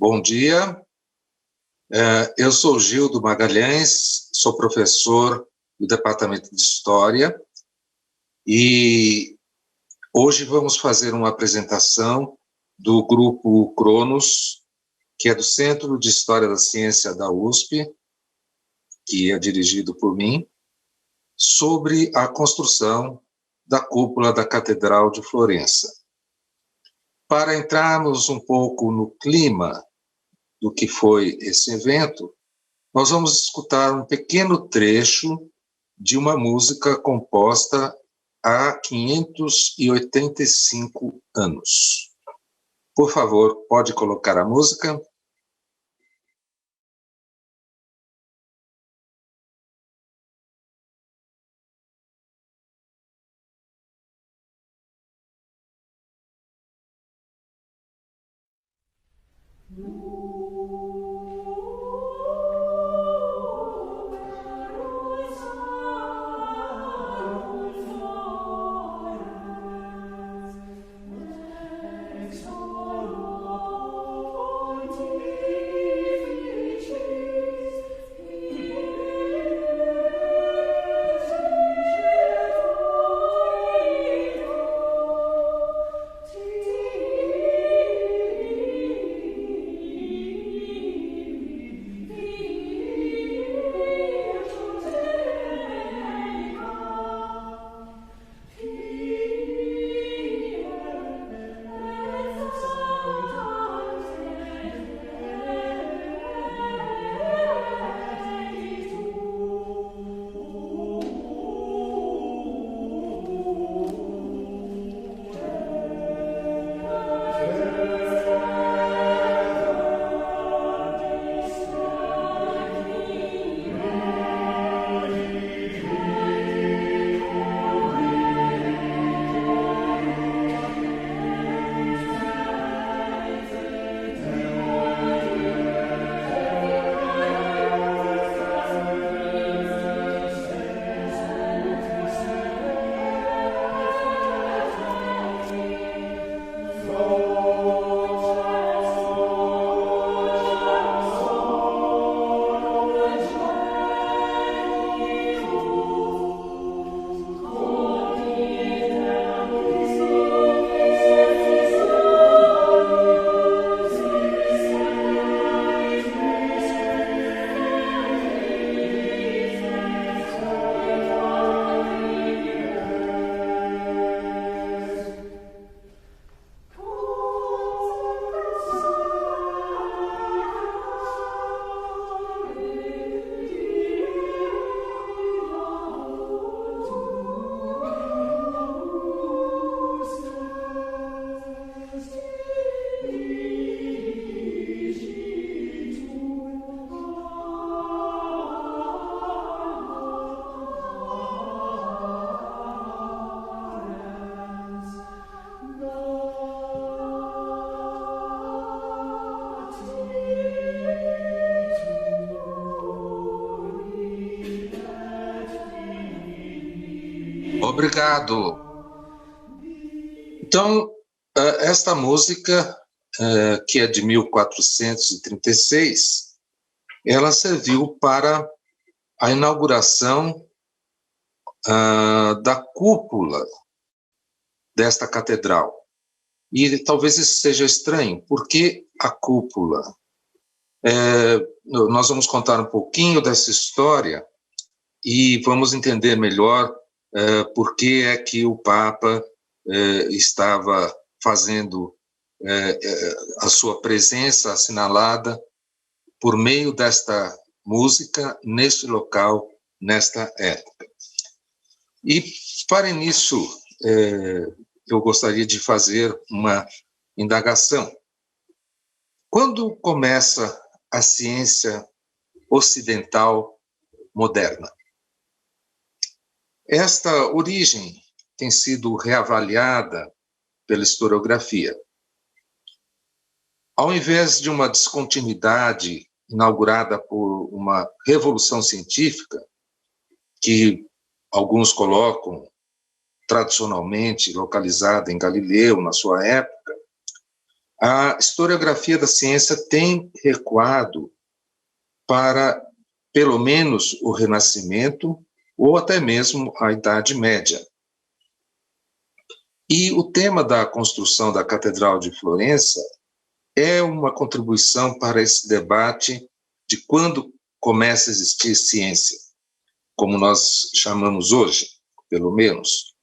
Bom dia, eu sou Gildo Magalhães, sou professor do Departamento de História e hoje vamos fazer uma apresentação do grupo Cronos, que é do Centro de História da Ciência da USP, que é dirigido por mim, sobre a construção da cúpula da Catedral de Florença. Para entrarmos um pouco no clima do que foi esse evento, nós vamos escutar um pequeno trecho de uma música composta há 585 anos. Por favor, pode colocar a música. Obrigado. Então, esta música, que é de 1436, ela serviu para a inauguração da cúpula desta catedral. E talvez isso seja estranho, porque a cúpula? Nós vamos contar um pouquinho dessa história e vamos entender melhor por que é que o Papa estava fazendo a sua presença assinalada por meio desta música, neste local, nesta época. E, para início, eu gostaria de fazer uma indagação. Quando começa a ciência ocidental moderna? Esta origem tem sido reavaliada pela historiografia. Ao invés de uma descontinuidade inaugurada por uma revolução científica, que alguns colocam tradicionalmente localizada em Galileu, na sua época, A historiografia da ciência tem recuado para, pelo menos, o Renascimento ou até mesmo a Idade Média. E o tema da construção da Catedral de Florença é uma contribuição para esse debate de quando começa a existir ciência, como nós chamamos hoje, pelo menos.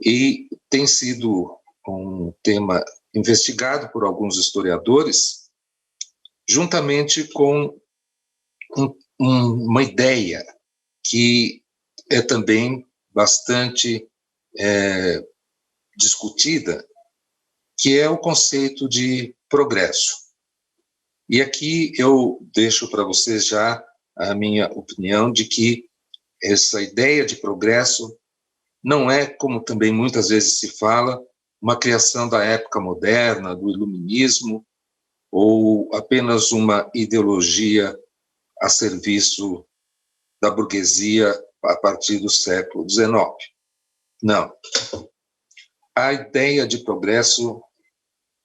E tem sido um tema investigado por alguns historiadores, juntamente com uma ideia que é também bastante discutida, que é o conceito de progresso. E aqui eu deixo para vocês já a minha opinião de que essa ideia de progresso não é, como também muitas vezes se fala, uma criação da época moderna, do iluminismo, ou apenas uma ideologia a serviço da burguesia a partir do século XIX. Não. A ideia de progresso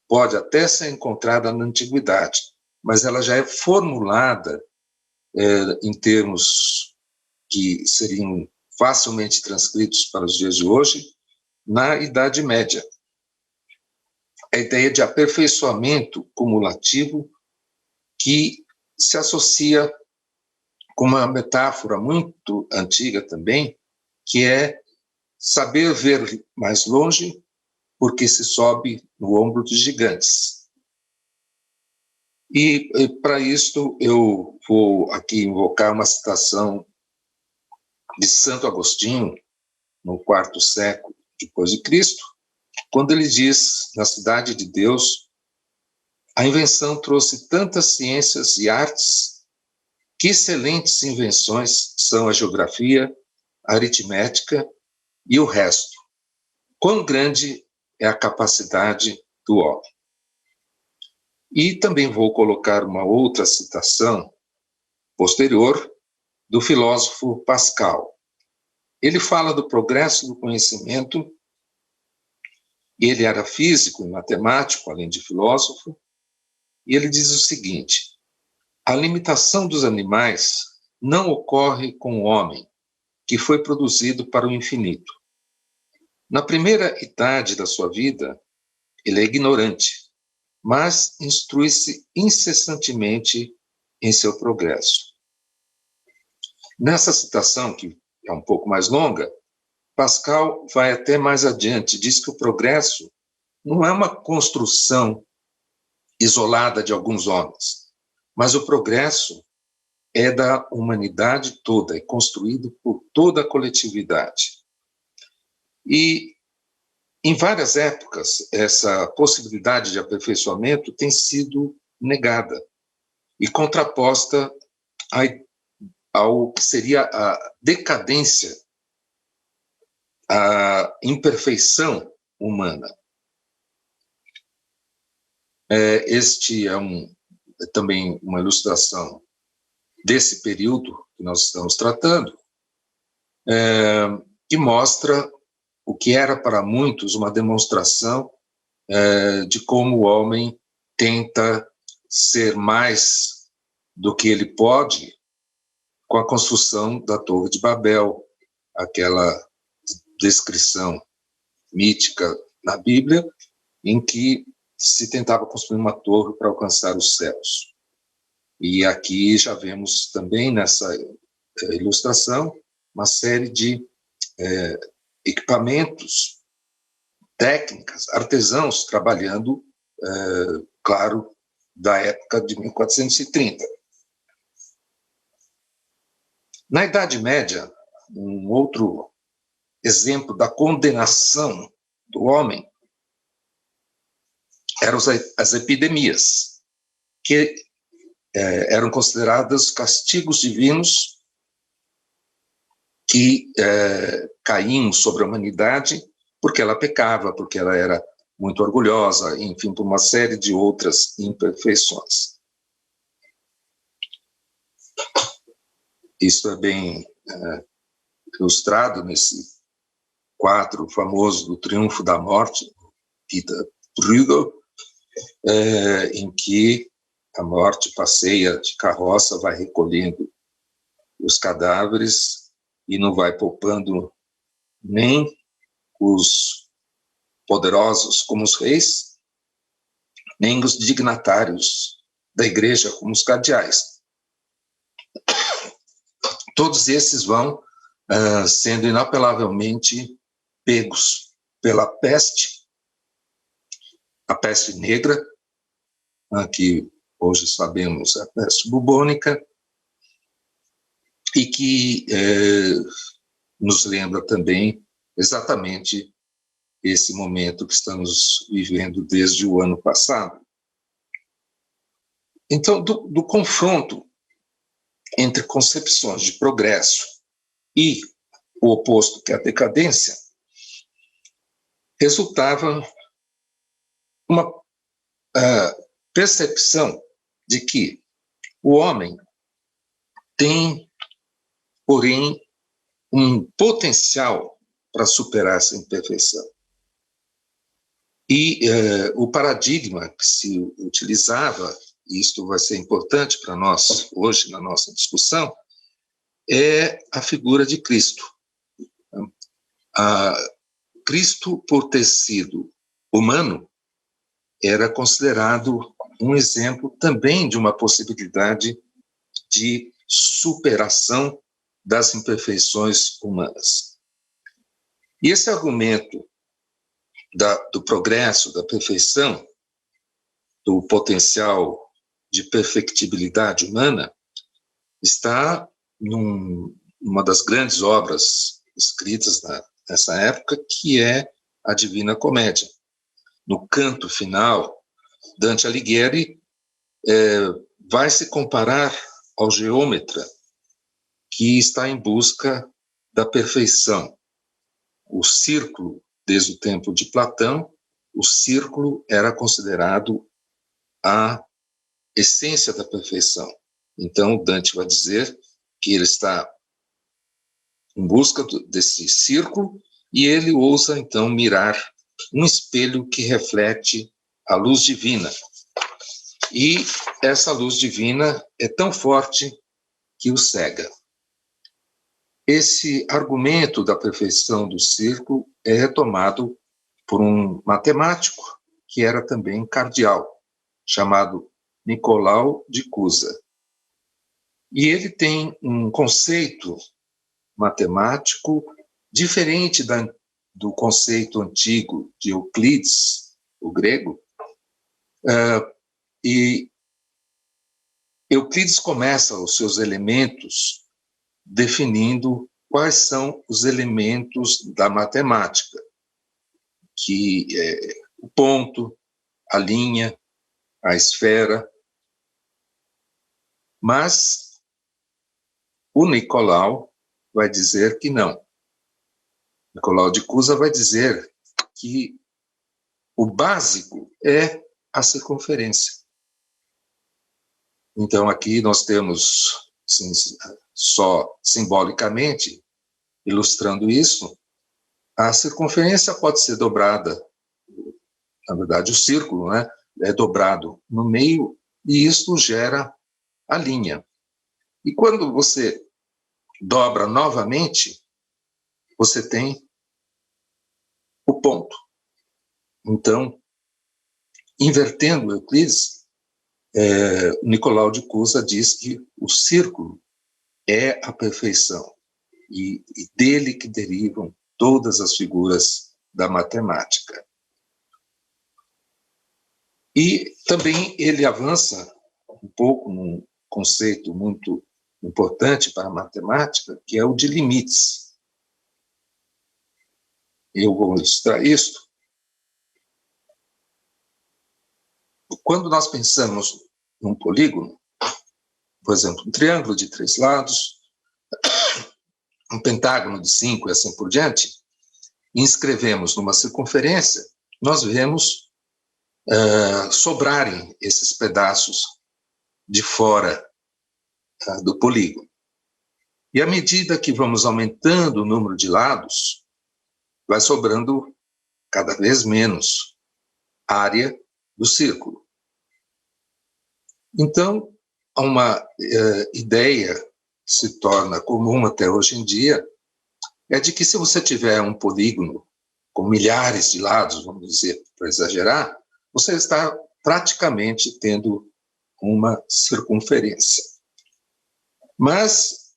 pode até ser encontrada na antiguidade, mas ela já é formulada em termos que seriam facilmente transcritos para os dias de hoje, na Idade Média. A ideia de aperfeiçoamento cumulativo que se associa com uma metáfora muito antiga também, que é saber ver mais longe porque se sobe no ombro dos gigantes. E para isto eu vou aqui invocar uma citação de Santo Agostinho, no quarto século depois de Cristo, quando ele diz, na Cidade de Deus, a invenção trouxe tantas ciências e artes, que excelentes invenções são a geografia, a aritmética e o resto. Quão grande é a capacidade do homem. E também vou colocar uma outra citação posterior do filósofo Pascal. Ele fala do progresso do conhecimento, e ele era físico e matemático, além de filósofo, e ele diz o seguinte: a limitação dos animais não ocorre com o homem, que foi produzido para o infinito. Na primeira idade da sua vida, ele é ignorante, mas instrui-se incessantemente em seu progresso. Nessa citação, que é um pouco mais longa, Pascal vai até mais adiante, diz que o progresso não é uma construção isolada de alguns homens, mas o progresso é da humanidade toda, é construído por toda a coletividade. E, em várias épocas, essa possibilidade de aperfeiçoamento tem sido negada e contraposta ao que seria a decadência, a imperfeição humana. Este é também uma ilustração desse período que nós estamos tratando, que mostra o que era para muitos uma demonstração de como o homem tenta ser mais do que ele pode com a construção da Torre de Babel, aquela descrição mítica na Bíblia, em que se tentava construir uma torre para alcançar os céus. E aqui já vemos também nessa ilustração uma série de equipamentos, técnicas, artesãos trabalhando, claro, da época de 1430. Na Idade Média, um outro exemplo da condenação do homem eram as epidemias, que eram consideradas castigos divinos que caíam sobre a humanidade porque ela pecava, porque ela era muito orgulhosa, enfim, por uma série de outras imperfeições. Isso é bem ilustrado nesse quadro famoso do Triunfo da Morte, Peter Bruegel, em que a morte passeia de carroça, vai recolhendo os cadáveres e não vai poupando nem os poderosos como os reis, nem os dignatários da igreja como os cardeais. Todos esses vão sendo inapelavelmente pegos pela peste, a peste negra, que hoje sabemos a peste bubônica, e que nos lembra também exatamente esse momento que estamos vivendo desde o ano passado. Então, do confronto entre concepções de progresso e o oposto, que é a decadência, resultava uma percepção de que o homem tem, porém, um potencial para superar essa imperfeição. E o paradigma que se utilizava, e isto vai ser importante para nós hoje na nossa discussão, é a figura de Cristo. Cristo, por ter sido humano, era considerado um exemplo também de uma possibilidade de superação das imperfeições humanas. E esse argumento do progresso, da perfeição, do potencial de perfectibilidade humana, está numa das grandes obras escritas nessa época, que é a Divina Comédia. No canto final, Dante Alighieri vai se comparar ao geômetra que está em busca da perfeição. O círculo, desde o tempo de Platão, o círculo era considerado a essência da perfeição. Então, Dante vai dizer que ele está em busca desse círculo e ele ousa, então, mirar um espelho que reflete a luz divina. E essa luz divina é tão forte que o cega. Esse argumento da perfeição do círculo é retomado por um matemático que era também cardeal, chamado Nicolau de Cusa. E ele tem um conceito matemático diferente do conceito antigo de Euclides, o grego, e Euclides começa os seus elementos definindo quais são os elementos da matemática, que é o ponto, a linha, a esfera. Mas o Nicolau vai dizer que não. Nicolau de Cusa vai dizer que o básico é a circunferência. Então, aqui nós temos, assim, só simbolicamente, ilustrando isso, a circunferência pode ser dobrada, na verdade, o círculo, né, é dobrado no meio, e isso gera a linha. E quando você dobra novamente, você tem o ponto. Então, invertendo Euclides, Nicolau de Cusa diz que o círculo é a perfeição, e dele que derivam todas as figuras da matemática. E também ele avança um pouco num conceito muito importante para a matemática, que é o de limites. Eu vou ilustrar isso. Quando nós pensamos num polígono, por exemplo, um triângulo de 3 lados, um pentágono de 5 e assim por diante, e inscrevemos numa circunferência, nós vemos sobrarem esses pedaços de fora do polígono. E à medida que vamos aumentando o número de lados, vai sobrando cada vez menos área do círculo. Então, uma ideia que se torna comum até hoje em dia é de que se você tiver um polígono com milhares de lados, vamos dizer, para exagerar, você está praticamente tendo uma circunferência. Mas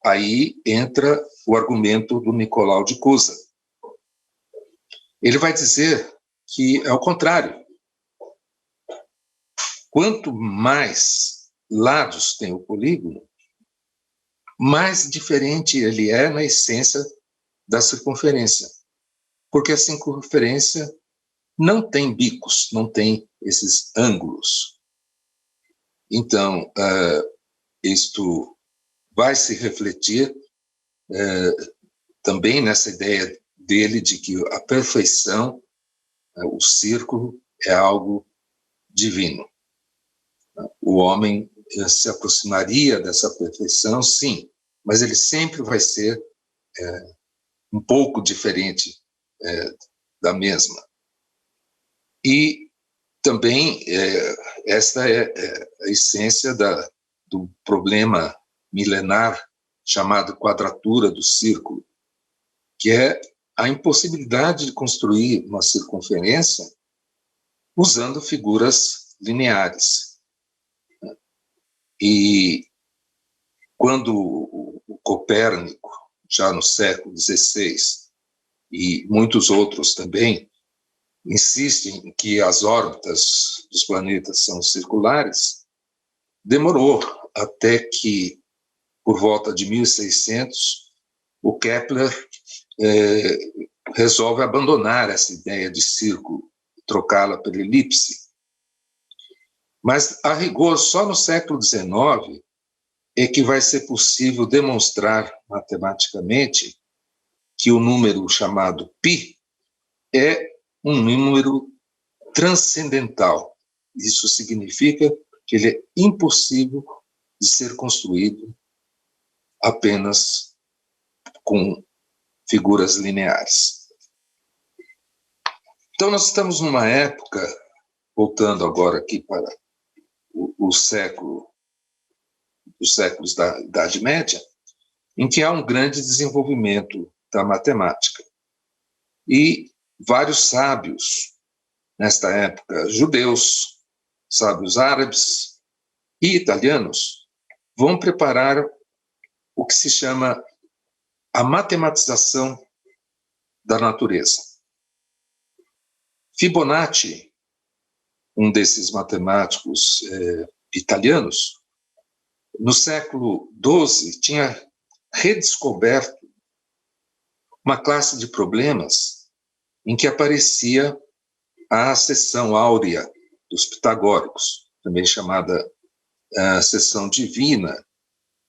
aí entra o argumento do Nicolau de Cusa. Ele vai dizer que é o contrário. Quanto mais lados tem o polígono, mais diferente ele é na essência da circunferência. Porque a circunferência não tem bicos, não tem esses ângulos. Então, isto vai se refletir também nessa ideia dele de que a perfeição, o círculo, é algo divino. O homem se aproximaria dessa perfeição, sim, mas ele sempre vai ser um pouco diferente da mesma. E também esta é a essência do problema milenar chamado quadratura do círculo, que é a impossibilidade de construir uma circunferência usando figuras lineares. E quando o Copérnico, já no século XVI, e muitos outros também, insistem que as órbitas dos planetas são circulares, demorou até que, por volta de 1600, o Kepler resolve abandonar essa ideia de círculo, trocá-la pela elipse. Mas, a rigor, só no século XIX é que vai ser possível demonstrar matematicamente que o número chamado π é um número transcendental. Isso significa que ele é impossível de ser construído apenas com figuras lineares. Então, nós estamos numa época, voltando agora aqui para os séculos da Idade Média, em que há um grande desenvolvimento da matemática. E vários sábios, nesta época, judeus, sábios árabes e italianos, vão preparar o que se chama a matematização da natureza. Fibonacci, um desses matemáticos italianos, no século XII, tinha redescoberto uma classe de problemas em que aparecia a seção áurea dos pitagóricos, também chamada seção divina,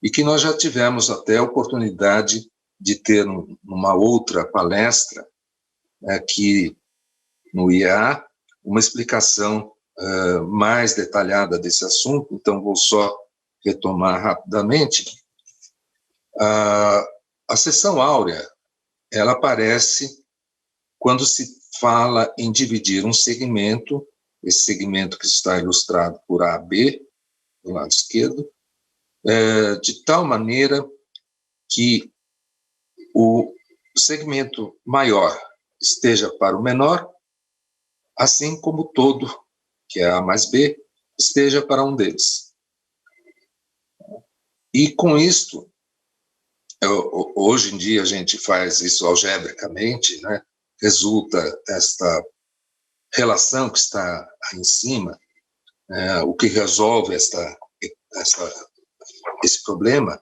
e que nós já tivemos até a oportunidade de ter numa outra palestra aqui no IEA uma explicação mais detalhada desse assunto, então vou só retomar rapidamente. A seção áurea, ela aparece quando se fala em dividir um segmento, esse segmento que está ilustrado por AB, do lado esquerdo, de tal maneira que o segmento maior esteja para o menor, assim como o todo, que é A mais B, esteja para um deles. E com isto, hoje em dia a gente faz isso algebricamente, né? Resulta esta relação que está aí em cima, o que resolve esse problema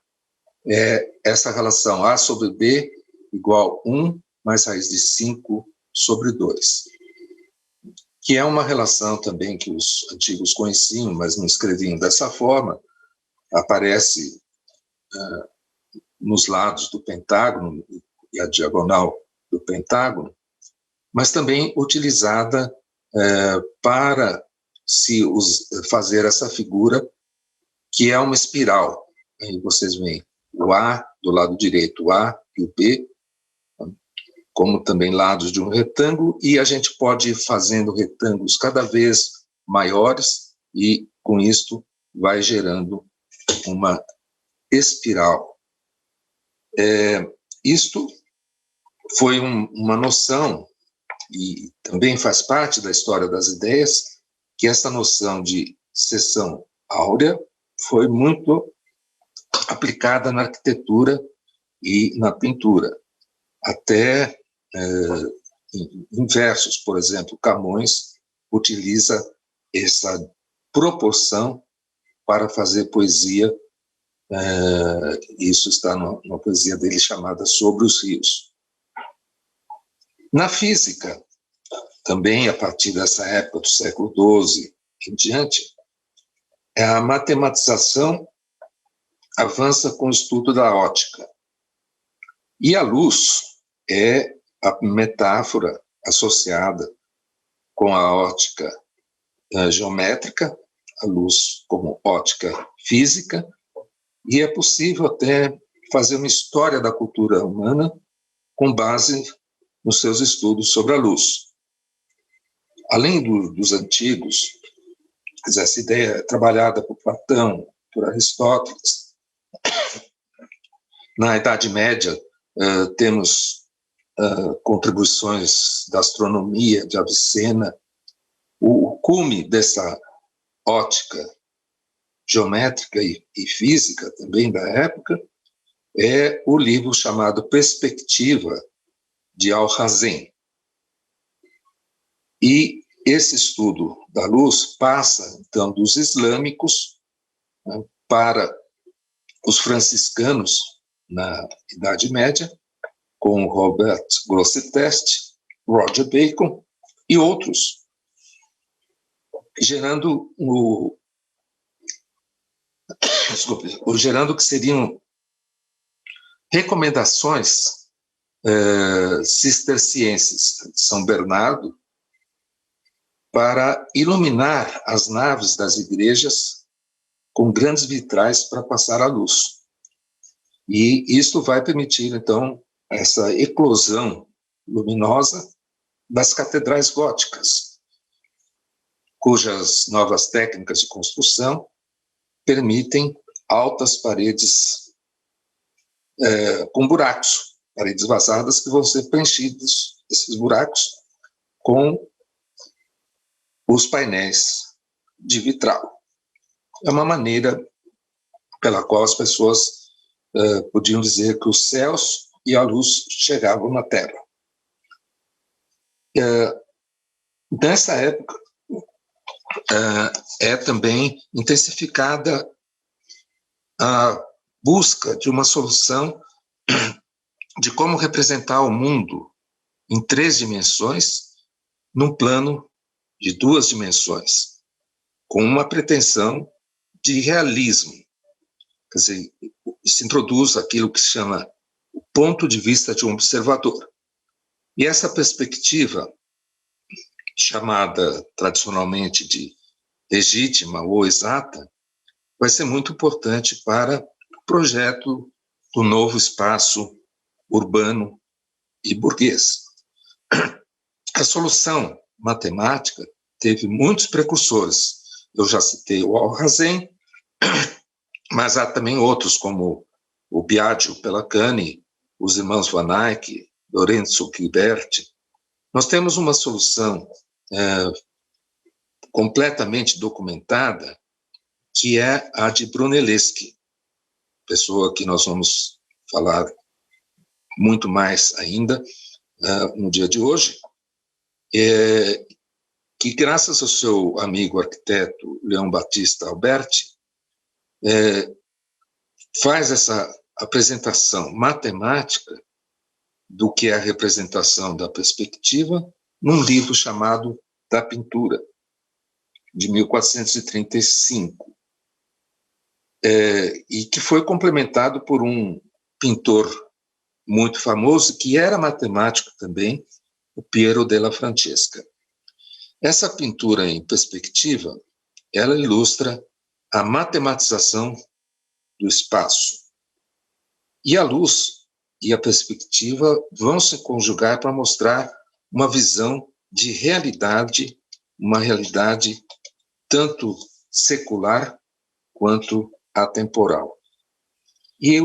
é essa relação A sobre B igual 1 mais raiz de 5 sobre 2, que é uma relação também que os antigos conheciam, mas não escreviam dessa forma, aparece nos lados do pentágono e a diagonal do pentágono, mas também utilizada para fazer essa figura, que é uma espiral. Aí vocês veem o A do lado direito, o A e o B, como também lados de um retângulo, e a gente pode ir fazendo retângulos cada vez maiores e, com isto, vai gerando uma espiral. Isto foi uma noção, e também faz parte da história das ideias, que essa noção de seção áurea foi muito aplicada na arquitetura e na pintura. Até em versos, por exemplo, Camões utiliza essa proporção para fazer poesia. Isso está numa poesia dele chamada Sobre os Rios. Na física, também a partir dessa época do século XII em diante, a matematização avança com o estudo da ótica. E a luz é a metáfora associada com a ótica geométrica, a luz como ótica física, e é possível até fazer uma história da cultura humana com base nos seus estudos sobre a luz. Além dos antigos, quer dizer, essa ideia é trabalhada por Platão, por Aristóteles. Na Idade Média, temos contribuições da astronomia, de Avicena. O cume dessa ótica geométrica e física também da época é o livro chamado Perspectiva, de Alhazen. E esse estudo da luz passa, então, dos islâmicos, né, para os franciscanos na Idade Média, com Robert Grosseteste, Roger Bacon e outros, gerando gerando que seriam recomendações cistercienses de São Bernardo para iluminar as naves das igrejas com grandes vitrais para passar a luz. E isto vai permitir, então, essa eclosão luminosa das catedrais góticas, cujas novas técnicas de construção permitem altas paredes com buracos, paredes vazadas que vão ser preenchidos, esses buracos, com os painéis de vitral. É uma maneira pela qual as pessoas podiam dizer que os céus e a luz chegavam na Terra. Nessa época, é também intensificada a busca de uma solução de como representar o mundo em 3 dimensões, num plano de 2 dimensões, com uma pretensão de realismo. Quer dizer, se introduz aquilo que se chama o ponto de vista de um observador. E essa perspectiva, chamada tradicionalmente de legítima ou exata, vai ser muito importante para o projeto do novo espaço urbano e burguês. A solução matemática teve muitos precursores. Eu já citei o Alhazen, mas há também outros, como o Biagio Pellacani, os irmãos Van Eyck, Lorenzo Ghiberti. Nós temos uma solução completamente documentada, que é a de Brunelleschi, pessoa que nós vamos falar muito mais ainda no dia de hoje, que graças ao seu amigo arquiteto Leão Battista Alberti, faz essa apresentação matemática do que é a representação da perspectiva num livro chamado Da Pintura, de 1435, e que foi complementado por um pintor muito famoso, que era matemático também, o Piero della Francesca. Essa pintura em perspectiva, ela ilustra a matematização do espaço. E a luz e a perspectiva vão se conjugar para mostrar uma visão de realidade, uma realidade tanto secular quanto atemporal. E,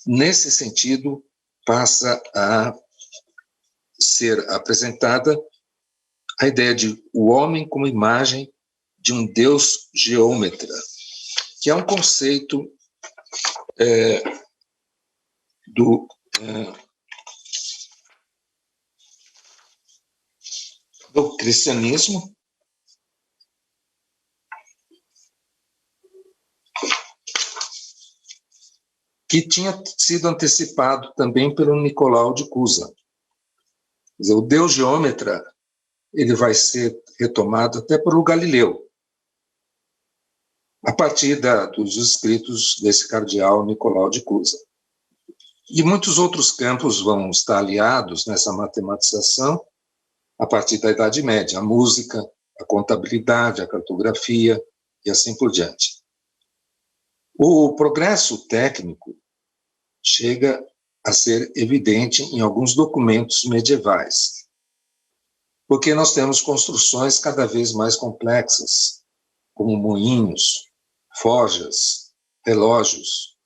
nesse sentido, passa a ser apresentada a ideia de o homem como imagem de um Deus geômetra, que é um conceito do cristianismo, que tinha sido antecipado também pelo Nicolau de Cusa. Quer dizer, o Deus geômetra ele vai ser retomado até pelo Galileu, a partir dos escritos desse cardeal Nicolau de Cusa. E muitos outros campos vão estar aliados nessa matematização a partir da Idade Média, a música, a contabilidade, a cartografia e assim por diante. O progresso técnico chega a ser evidente em alguns documentos medievais, porque nós temos construções cada vez mais complexas, como moinhos, forjas, relógios,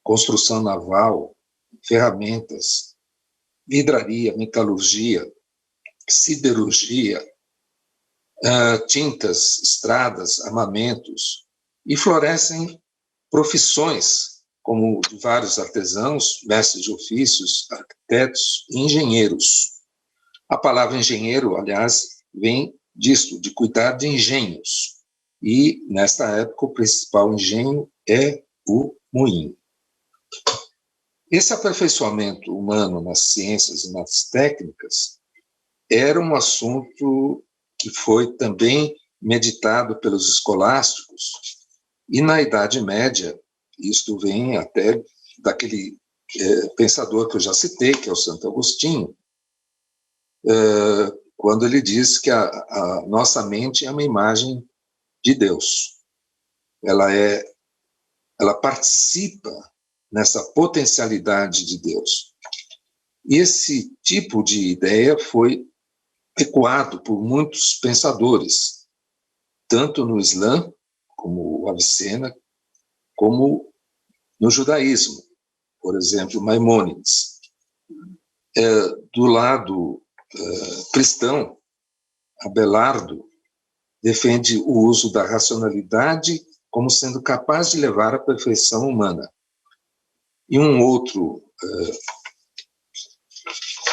construção naval, ferramentas, vidraria, metalurgia, siderurgia, tintas, estradas, armamentos, e florescem profissões como de vários artesãos, mestres de ofícios, arquitetos e engenheiros. A palavra engenheiro, aliás, vem disso, de cuidar de engenhos. E, nesta época, o principal engenho é o moinho. Esse aperfeiçoamento humano nas ciências e nas técnicas era um assunto que foi também meditado pelos escolásticos, e na Idade Média, isto vem até daquele pensador que eu já citei, que é o Santo Agostinho, quando ele diz que a nossa mente é uma imagem de Deus. Ela participa nessa potencialidade de Deus. E esse tipo de ideia foi ecoado por muitos pensadores, tanto no Islã, como o Avicena, como no judaísmo, por exemplo, Maimônides. Do lado cristão, Abelardo defende o uso da racionalidade como sendo capaz de levar à perfeição humana. E um outro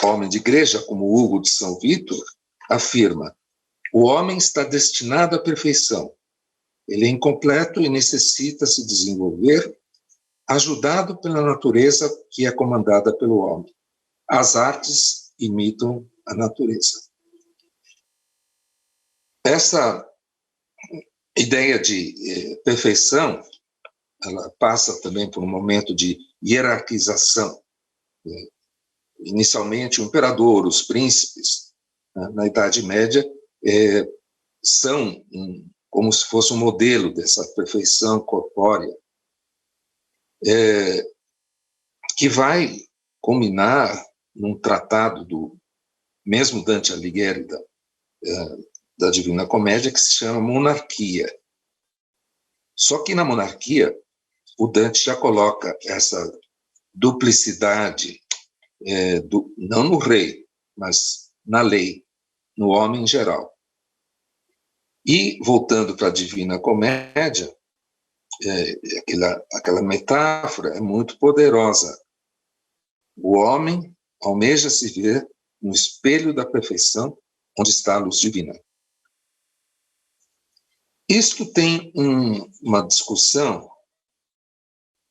homem de igreja, como Hugo de São Vítor, afirma: o homem está destinado à perfeição. Ele é incompleto e necessita se desenvolver, ajudado pela natureza que é comandada pelo homem. As artes imitam a natureza. Essa ideia de perfeição, ela passa também por um momento de hierarquização. Inicialmente, o imperador, os príncipes, na Idade Média, são como se fosse um modelo dessa perfeição corpórea, que vai culminar num tratado do mesmo Dante Alighieri da Divina Comédia, que se chama Monarquia. Só que na Monarquia, o Dante já coloca essa duplicidade, não no rei, mas na lei, no homem em geral. E, voltando para a Divina Comédia, aquela metáfora é muito poderosa. O homem almeja se ver no espelho da perfeição, onde está a luz divina. Isto tem uma discussão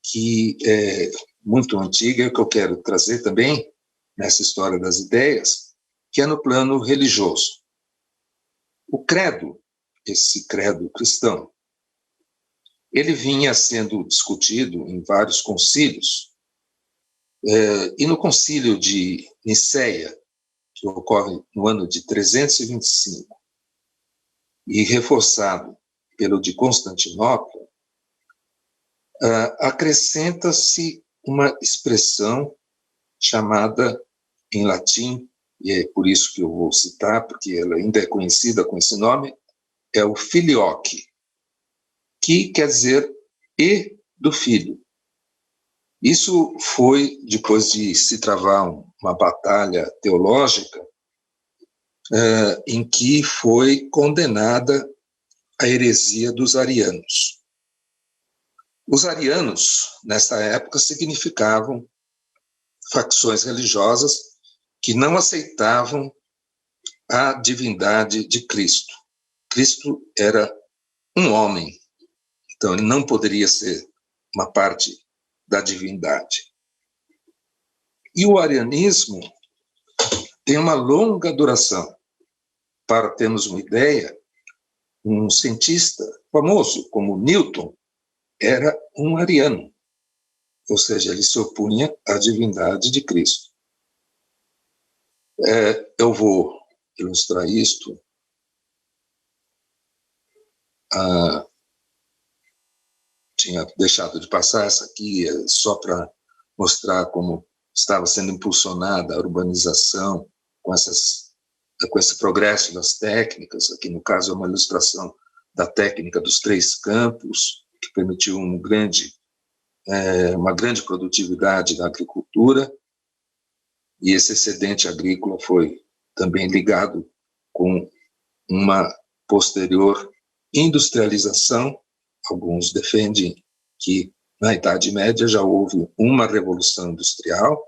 que é muito antiga, que eu quero trazer também nessa história das ideias, que é no plano religioso. O credo, esse credo cristão, ele vinha sendo discutido em vários concílios, e no concílio de Nicéia, que ocorre no ano de 325, e reforçado pelo de Constantinopla, acrescenta-se uma expressão chamada, em latim, e é por isso que eu vou citar, porque ela ainda é conhecida com esse nome, é o filioque. que quer dizer e do Filho. Isso foi depois de se travar uma batalha teológica em que foi condenada a heresia dos arianos. Os arianos, nessa época, significavam facções religiosas que não aceitavam a divindade de Cristo. Cristo era um homem, então ele não poderia ser uma parte da divindade. E o arianismo tem uma longa duração. Para termos uma ideia, um cientista famoso como Newton era um ariano, ou seja, ele se opunha à divindade de Cristo. Eu vou ilustrar isto. Tinha deixado de passar essa aqui só para mostrar como estava sendo impulsionada a urbanização com esse progresso das técnicas. Aqui, no caso, é uma ilustração da técnica dos 3 campos, que permitiu uma grande produtividade da agricultura, e esse excedente agrícola foi também ligado com uma posterior industrialização. Alguns defendem que na Idade Média já houve uma revolução industrial,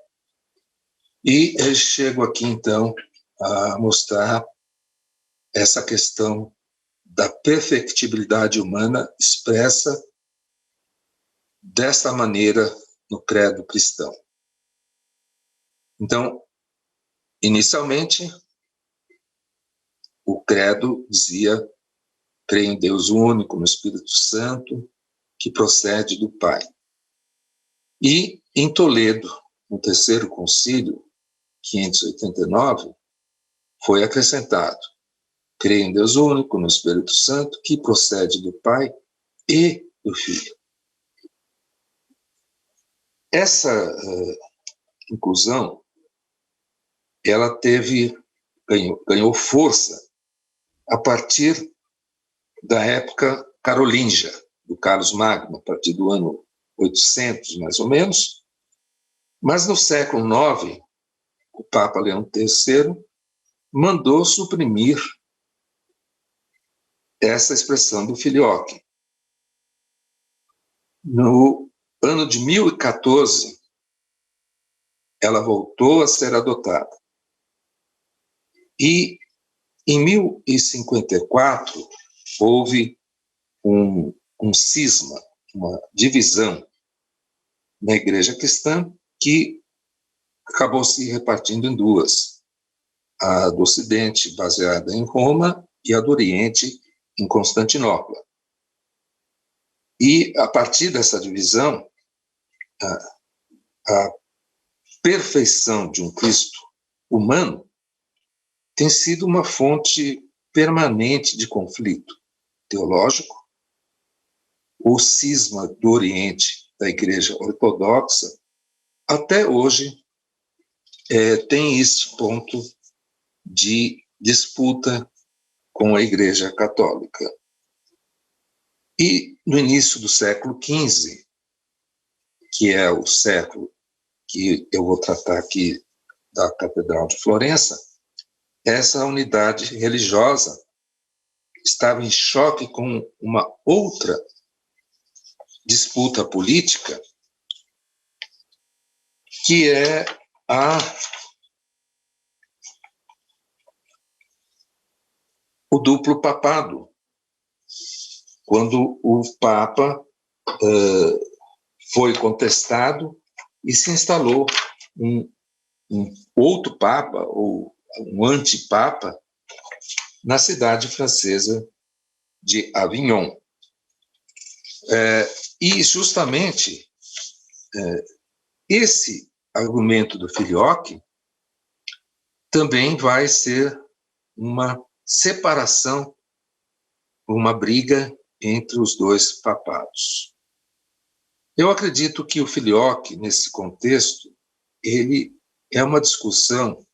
e eu chego aqui, então, a mostrar essa questão da perfectibilidade humana expressa dessa maneira no credo cristão. Então, inicialmente, o credo dizia: creio em Deus único, no Espírito Santo, que procede do Pai. E em Toledo, no terceiro concílio, 589, foi acrescentado: creio em Deus único, no Espírito Santo, que procede do Pai e do Filho. Essa inclusão, ela ganhou força a partir da época carolíngia, do Carlos Magno, a partir do ano 800, mais ou menos. Mas no século IX, o Papa Leão III mandou suprimir essa expressão do filioque. No ano de 1014, ela voltou a ser adotada. E em 1054, houve um cisma, uma divisão na Igreja cristã, que acabou se repartindo em duas: a do Ocidente, baseada em Roma, e a do Oriente, em Constantinopla. E, a partir dessa divisão, a perfeição de um Cristo humano tem sido uma fonte permanente de conflito teológico. O cisma do Oriente, da Igreja Ortodoxa, até hoje tem esse ponto de disputa com a Igreja Católica. E no início do século XV, que é o século que eu vou tratar aqui da Catedral de Florença, essa unidade religiosa estava em choque com uma outra disputa política, que é o duplo papado, quando o Papa foi contestado e se instalou um outro Papa, ou um antipapa, na cidade francesa de Avignon. E justamente esse argumento do filioque também vai ser uma separação, uma briga entre os dois papados. Eu acredito que o filioque, nesse contexto, ele é uma discussão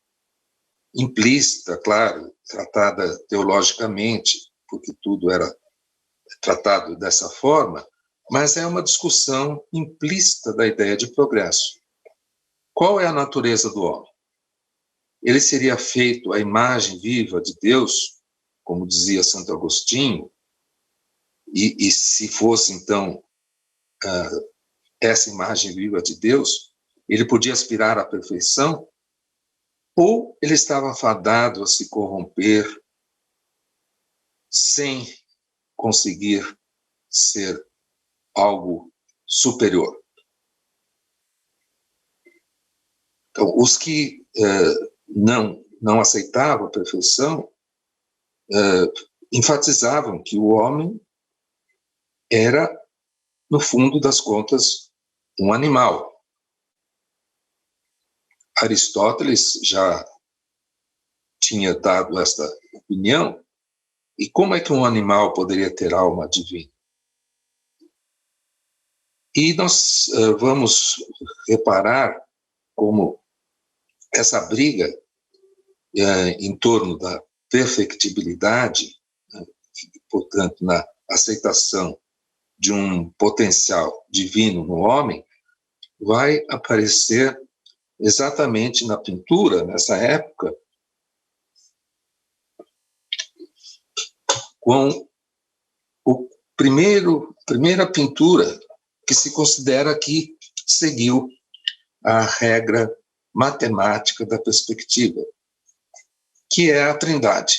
implícita, claro, tratada teologicamente, porque tudo era tratado dessa forma, mas é uma discussão implícita da ideia de progresso. Qual é a natureza do homem? Ele seria feito à imagem viva de Deus, como dizia Santo Agostinho, e se fosse, então, essa imagem viva de Deus, ele podia aspirar à perfeição, ou ele estava fadado a se corromper sem conseguir ser algo superior. Então, os que não aceitavam a perfeição enfatizavam que o homem era, no fundo das contas, um animal. Aristóteles já tinha dado esta opinião, e como é que um animal poderia ter alma divina? E nós vamos reparar como essa briga em torno da perfectibilidade, portanto, na aceitação de um potencial divino no homem, vai aparecer exatamente na pintura, nessa época, com primeira pintura que se considera que seguiu a regra matemática da perspectiva, que é a Trindade.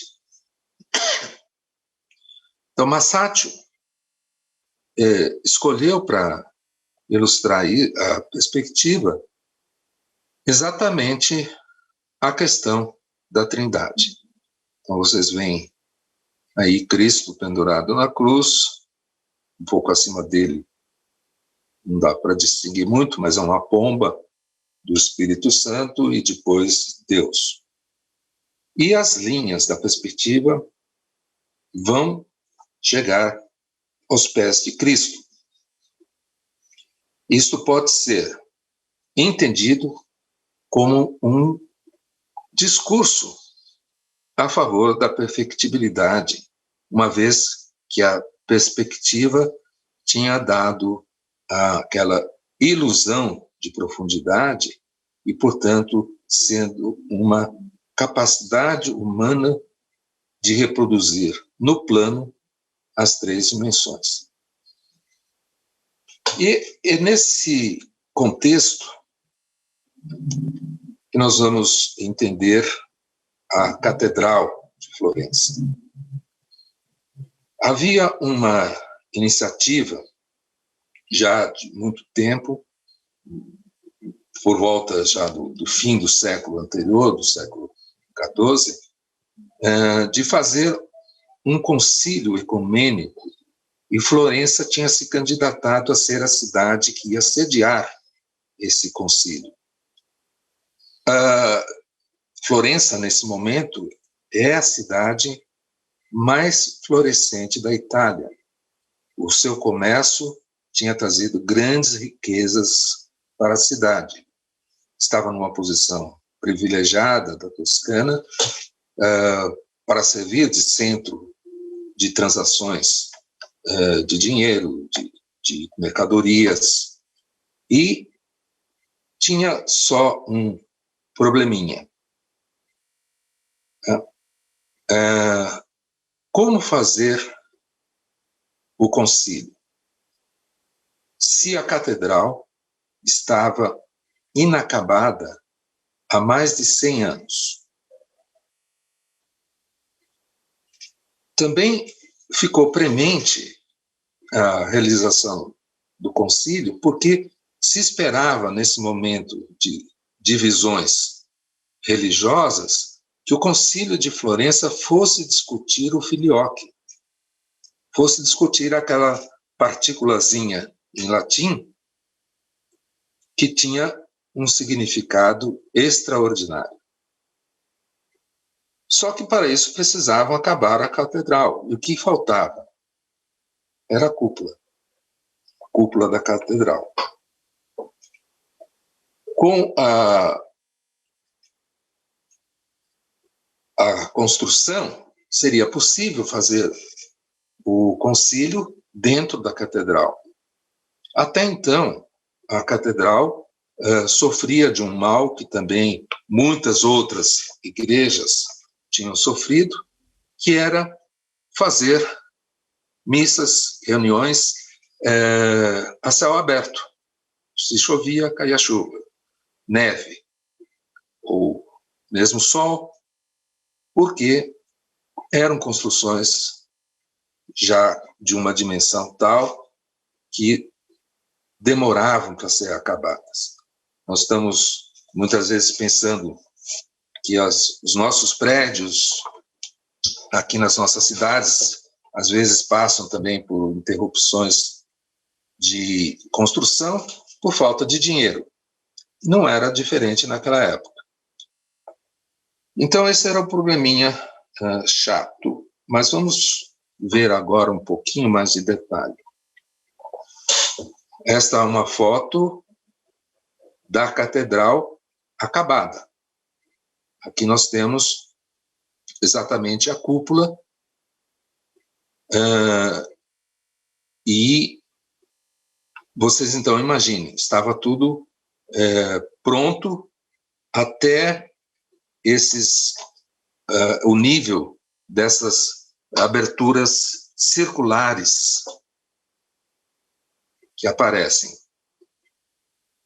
Então, Masaccio escolheu para ilustrar a perspectiva exatamente a questão da Trindade. Então, vocês veem aí Cristo pendurado na cruz, um pouco acima dele, não dá para distinguir muito, mas é uma pomba do Espírito Santo e depois Deus. E as linhas da perspectiva vão chegar aos pés de Cristo. Isto pode ser entendido como um discurso a favor da perfectibilidade, uma vez que a perspectiva tinha dado aquela ilusão de profundidade e, portanto, sendo uma capacidade humana de reproduzir no plano as três dimensões. E é nesse contexto que nós vamos entender a Catedral de Florença. Havia uma iniciativa já de muito tempo, por volta já do fim do século anterior, do século XIV, de fazer um concílio ecumênico, e Florença tinha se candidatado a ser a cidade que ia sediar esse concílio. Florença, nesse momento, é a cidade mais florescente da Itália. O seu comércio tinha trazido grandes riquezas para a cidade. Estava numa posição privilegiada da Toscana para servir de centro de transações de dinheiro, de mercadorias, e tinha só um probleminha. Como fazer o concílio? Se a catedral estava inacabada há mais de 100 anos. Também ficou premente a realização do concílio, porque se esperava, nesse momento de divisões religiosas, que o concílio de Florença fosse discutir o filioque, fosse discutir aquela partículazinha em latim que tinha um significado extraordinário. Só que para isso precisavam acabar a catedral. E o que faltava? Era a cúpula da catedral. Com a construção, seria possível fazer o concílio dentro da catedral. Até então, a catedral sofria de um mal que também muitas outras igrejas tinham sofrido, que era fazer missas, reuniões a céu aberto. Se chovia, caía chuva, neve, ou mesmo sol, porque eram construções já de uma dimensão tal que demoravam para ser acabadas. Nós estamos muitas vezes pensando que os nossos prédios aqui nas nossas cidades às vezes passam também por interrupções de construção por falta de dinheiro. Não era diferente naquela época. Então esse era o probleminha chato. Mas vamos ver agora um pouquinho mais de detalhe. Esta é uma foto da catedral acabada. Aqui nós temos exatamente a cúpula e vocês então imaginem, estava tudo pronto até o nível dessas aberturas circulares que aparecem.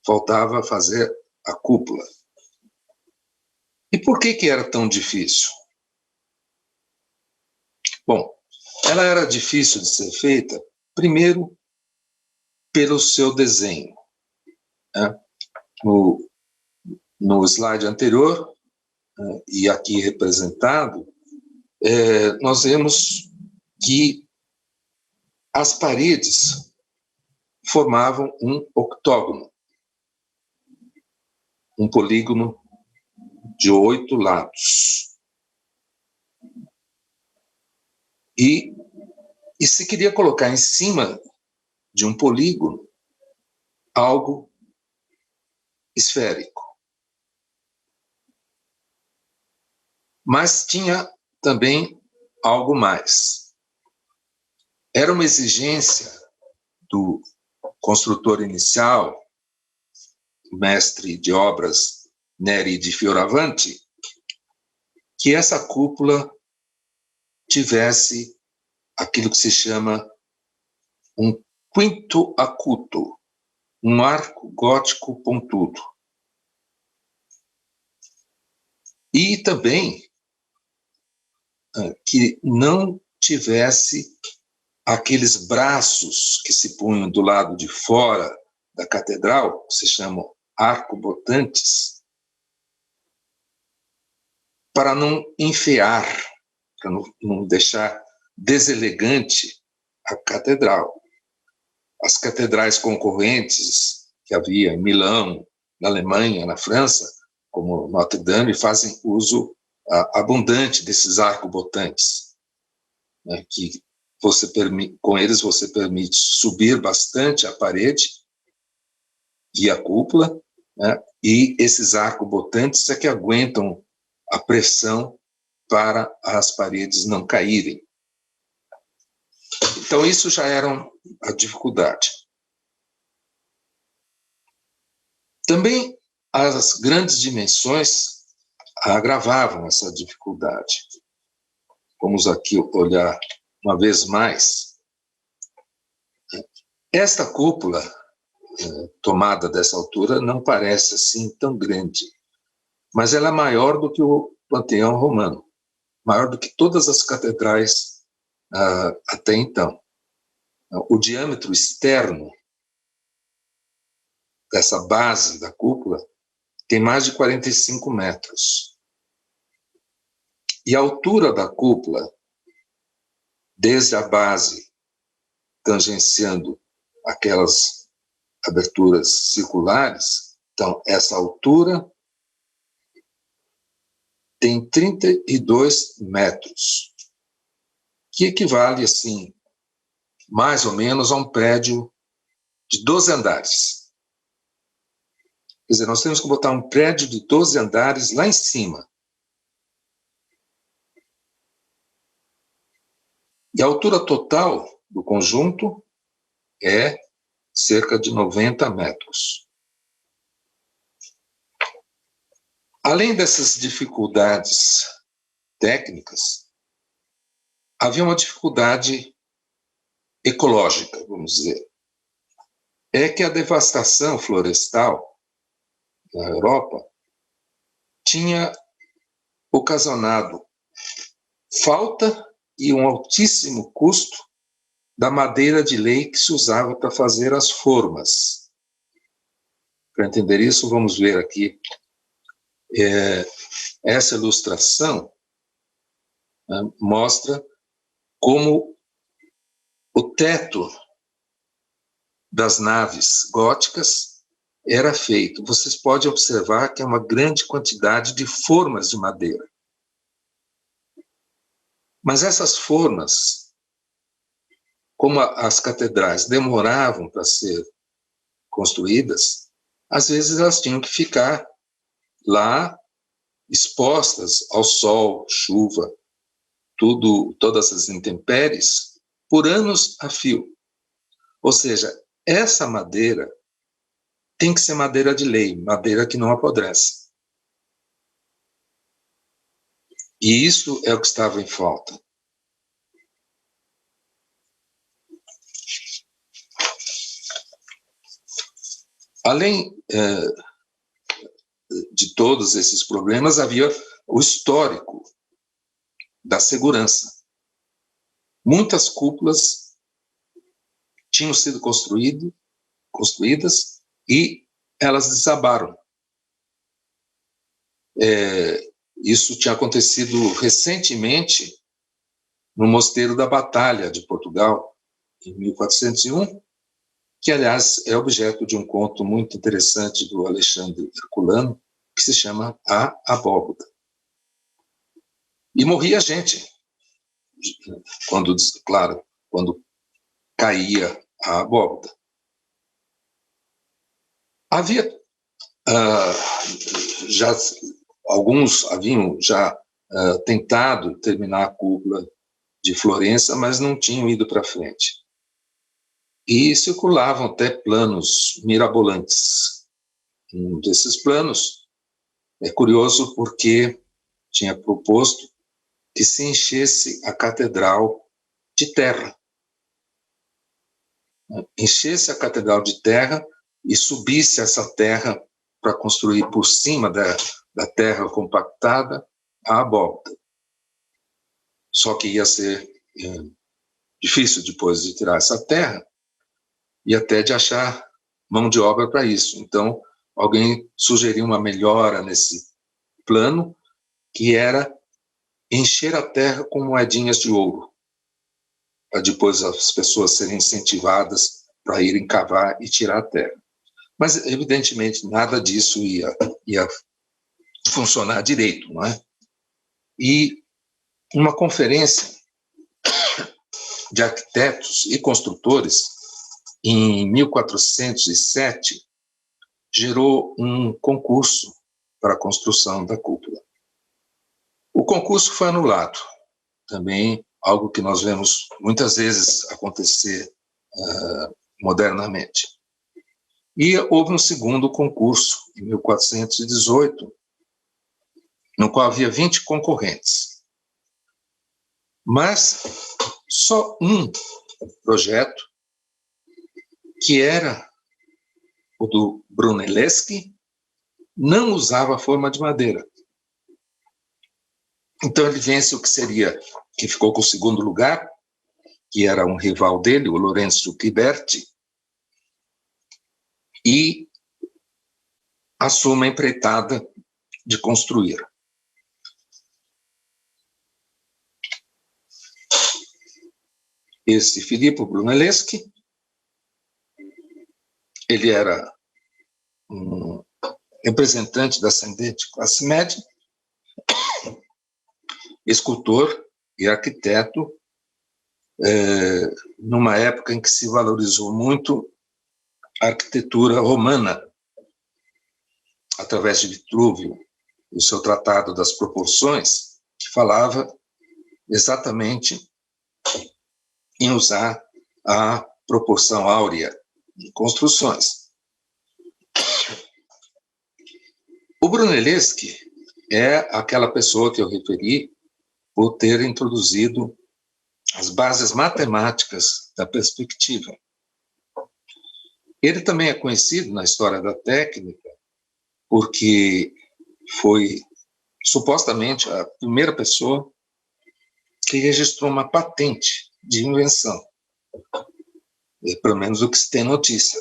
Faltava fazer a cúpula. E por que era tão difícil? Bom, ela era difícil de ser feita, primeiro, pelo seu desenho. Né? No slide anterior, e aqui representado, nós vemos que as paredes formavam um octógono, um polígono de 8 lados. E se queria colocar em cima de um polígono algo esférico. Mas tinha também algo mais. Era uma exigência do construtor inicial, mestre de obras Neri de Fioravanti, que essa cúpula tivesse aquilo que se chama um quinto acuto, um arco gótico pontudo. E também que não tivesse aqueles braços que se punham do lado de fora da catedral, que se chamam arcobotantes, para não enfear, para não deixar deselegante a catedral. As catedrais concorrentes que havia em Milão, na Alemanha, na França, como Notre Dame, fazem uso abundante desses arcobotantes, né, que com eles você permite subir bastante a parede e a cúpula, né, e esses arcobotantes é que aguentam a pressão para as paredes não caírem. Então, isso já era a dificuldade. Também as grandes dimensões agravavam essa dificuldade. Vamos aqui olhar uma vez mais. Esta cúpula, tomada dessa altura, não parece assim tão grande, mas ela é maior do que o Panteão Romano, maior do que todas as catedrais até então. O diâmetro externo dessa base da cúpula tem mais de 45 metros. E a altura da cúpula, desde a base, tangenciando aquelas aberturas circulares, então, essa altura tem 32 metros, que equivale, assim, mais ou menos a um prédio de 12 andares. Quer dizer, nós temos que botar um prédio de 12 andares lá em cima. E a altura total do conjunto é cerca de 90 metros. Além dessas dificuldades técnicas, havia uma dificuldade ecológica, vamos dizer. É que a devastação florestal na Europa tinha ocasionado falta e um altíssimo custo da madeira de lei que se usava para fazer as formas. Para entender isso, vamos ver aqui essa ilustração, mostra como o teto das naves góticas era feito. Vocês podem observar que é uma grande quantidade de formas de madeira. Mas essas formas, como as catedrais demoravam para ser construídas, às vezes elas tinham que ficar lá expostas ao sol, chuva, todas as intempéries, por anos a fio. Ou seja, essa madeira tem que ser madeira de lei, madeira que não apodrece. E isso é o que estava em falta. Além de todos esses problemas, havia o histórico da segurança. Muitas cúpulas tinham sido construídas e elas desabaram. Isso tinha acontecido recentemente no Mosteiro da Batalha de Portugal, em 1401, que, aliás, é objeto de um conto muito interessante do Alexandre Herculano, que se chama A Abóboda. E morria gente, quando caía a abóboda. Alguns haviam já tentado terminar a cúpula de Florença, mas não tinham ido para frente. E circulavam até planos mirabolantes. Um desses planos é curioso porque tinha proposto que se enchesse a catedral de terra. Enchesse a catedral de terra e subisse essa terra para construir por cima da terra compactada a abóbada. Só que ia ser difícil depois de tirar essa terra e até de achar mão de obra para isso. Então, alguém sugeriu uma melhora nesse plano, que era encher a terra com moedinhas de ouro, para depois as pessoas serem incentivadas para irem cavar e tirar a terra. Mas, evidentemente, nada disso ia funcionar direito, não é? E uma conferência de arquitetos e construtores, em 1407, gerou um concurso para a construção da cúpula. O concurso foi anulado, também algo que nós vemos muitas vezes acontecer modernamente. E houve um segundo concurso, em 1418, no qual havia 20 concorrentes. Mas só um projeto, que era o do Brunelleschi, não usava forma de madeira. Então ele vence o que ficou com o segundo lugar, que era um rival dele, o Lorenzo Ghiberti, e assume a empreitada de construir. Esse Filippo Brunelleschi, ele era um representante da ascendente classe média, escultor e arquiteto, numa época em que se valorizou muito a arquitetura romana, através de Vitrúvio, o seu Tratado das Proporções, que falava exatamente em usar a proporção áurea em construções. O Brunelleschi é aquela pessoa que eu referi por ter introduzido as bases matemáticas da perspectiva. Ele também é conhecido na história da técnica porque foi supostamente a primeira pessoa que registrou uma patente de invenção, pelo menos o que se tem notícia,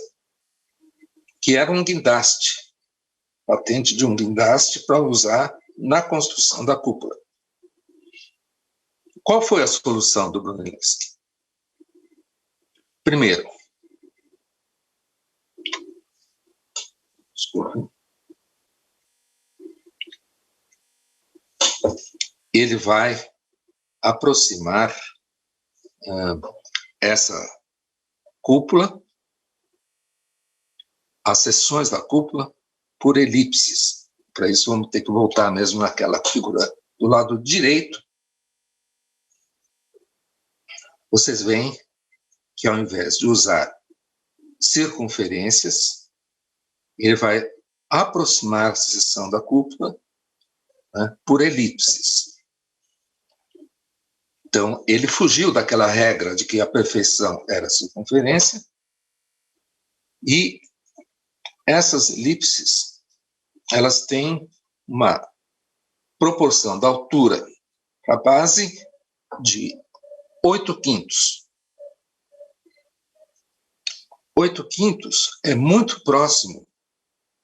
que era um guindaste, patente de um guindaste para usar na construção da cúpula. Qual foi a solução do Brunelleschi? Primeiro, ele vai aproximar essa cúpula, as seções da cúpula, por elipses. Para isso, vamos ter que voltar mesmo naquela figura do lado direito. Vocês veem que, ao invés de usar circunferências, ele vai aproximar a seção da cúpula, né, por elipses. Então, ele fugiu daquela regra de que a perfeição era a circunferência, e essas elipses, elas têm uma proporção da altura para a base de 8/5. 8/5 é muito próximo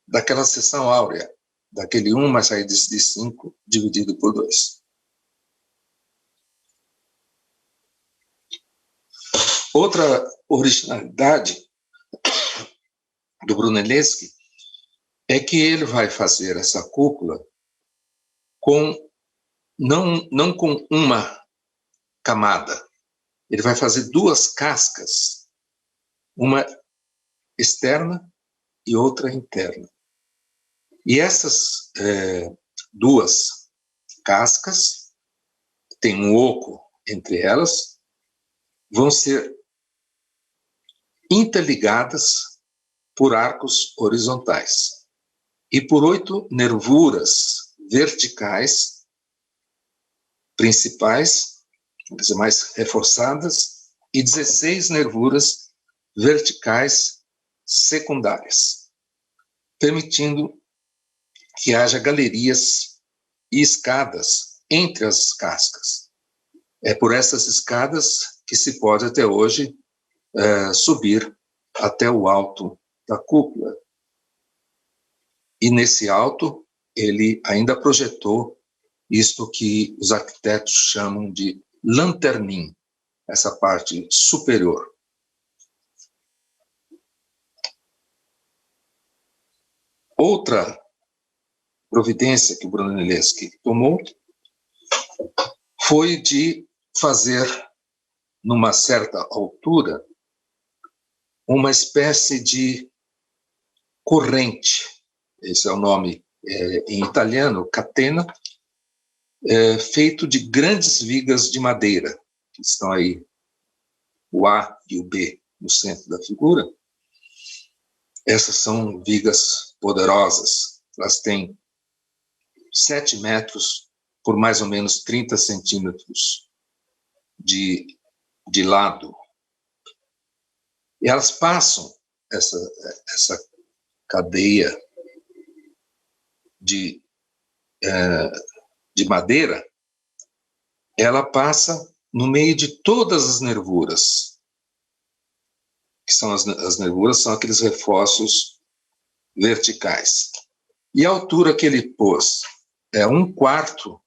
daquela seção áurea, daquele 1 mais raiz de 5 dividido por 2. Outra originalidade do Brunelleschi é que ele vai fazer essa cúpula não com uma camada. Ele vai fazer duas cascas, uma externa e outra interna. E essas duas cascas, tem um oco entre elas, vão ser interligadas por arcos horizontais e por 8 nervuras verticais principais, quer dizer, mais reforçadas, e 16 nervuras verticais secundárias, permitindo que haja galerias e escadas entre as cascas. É por essas escadas que se pode até hoje subir até o alto da cúpula. E nesse alto ele ainda projetou isto que os arquitetos chamam de lanternim, essa parte superior. Outra providência que o Brunelleschi tomou foi de fazer, numa certa altura, uma espécie de corrente. Esse é o nome em italiano, catena, feito de grandes vigas de madeira, que estão aí, o A e o B no centro da figura. Essas são vigas poderosas, elas têm 7 metros por mais ou menos 30 centímetros de lado. E elas passam, essa cadeia de madeira, ela passa no meio de todas as nervuras, que são as nervuras, são aqueles reforços verticais. E a altura que ele pôs é 1/4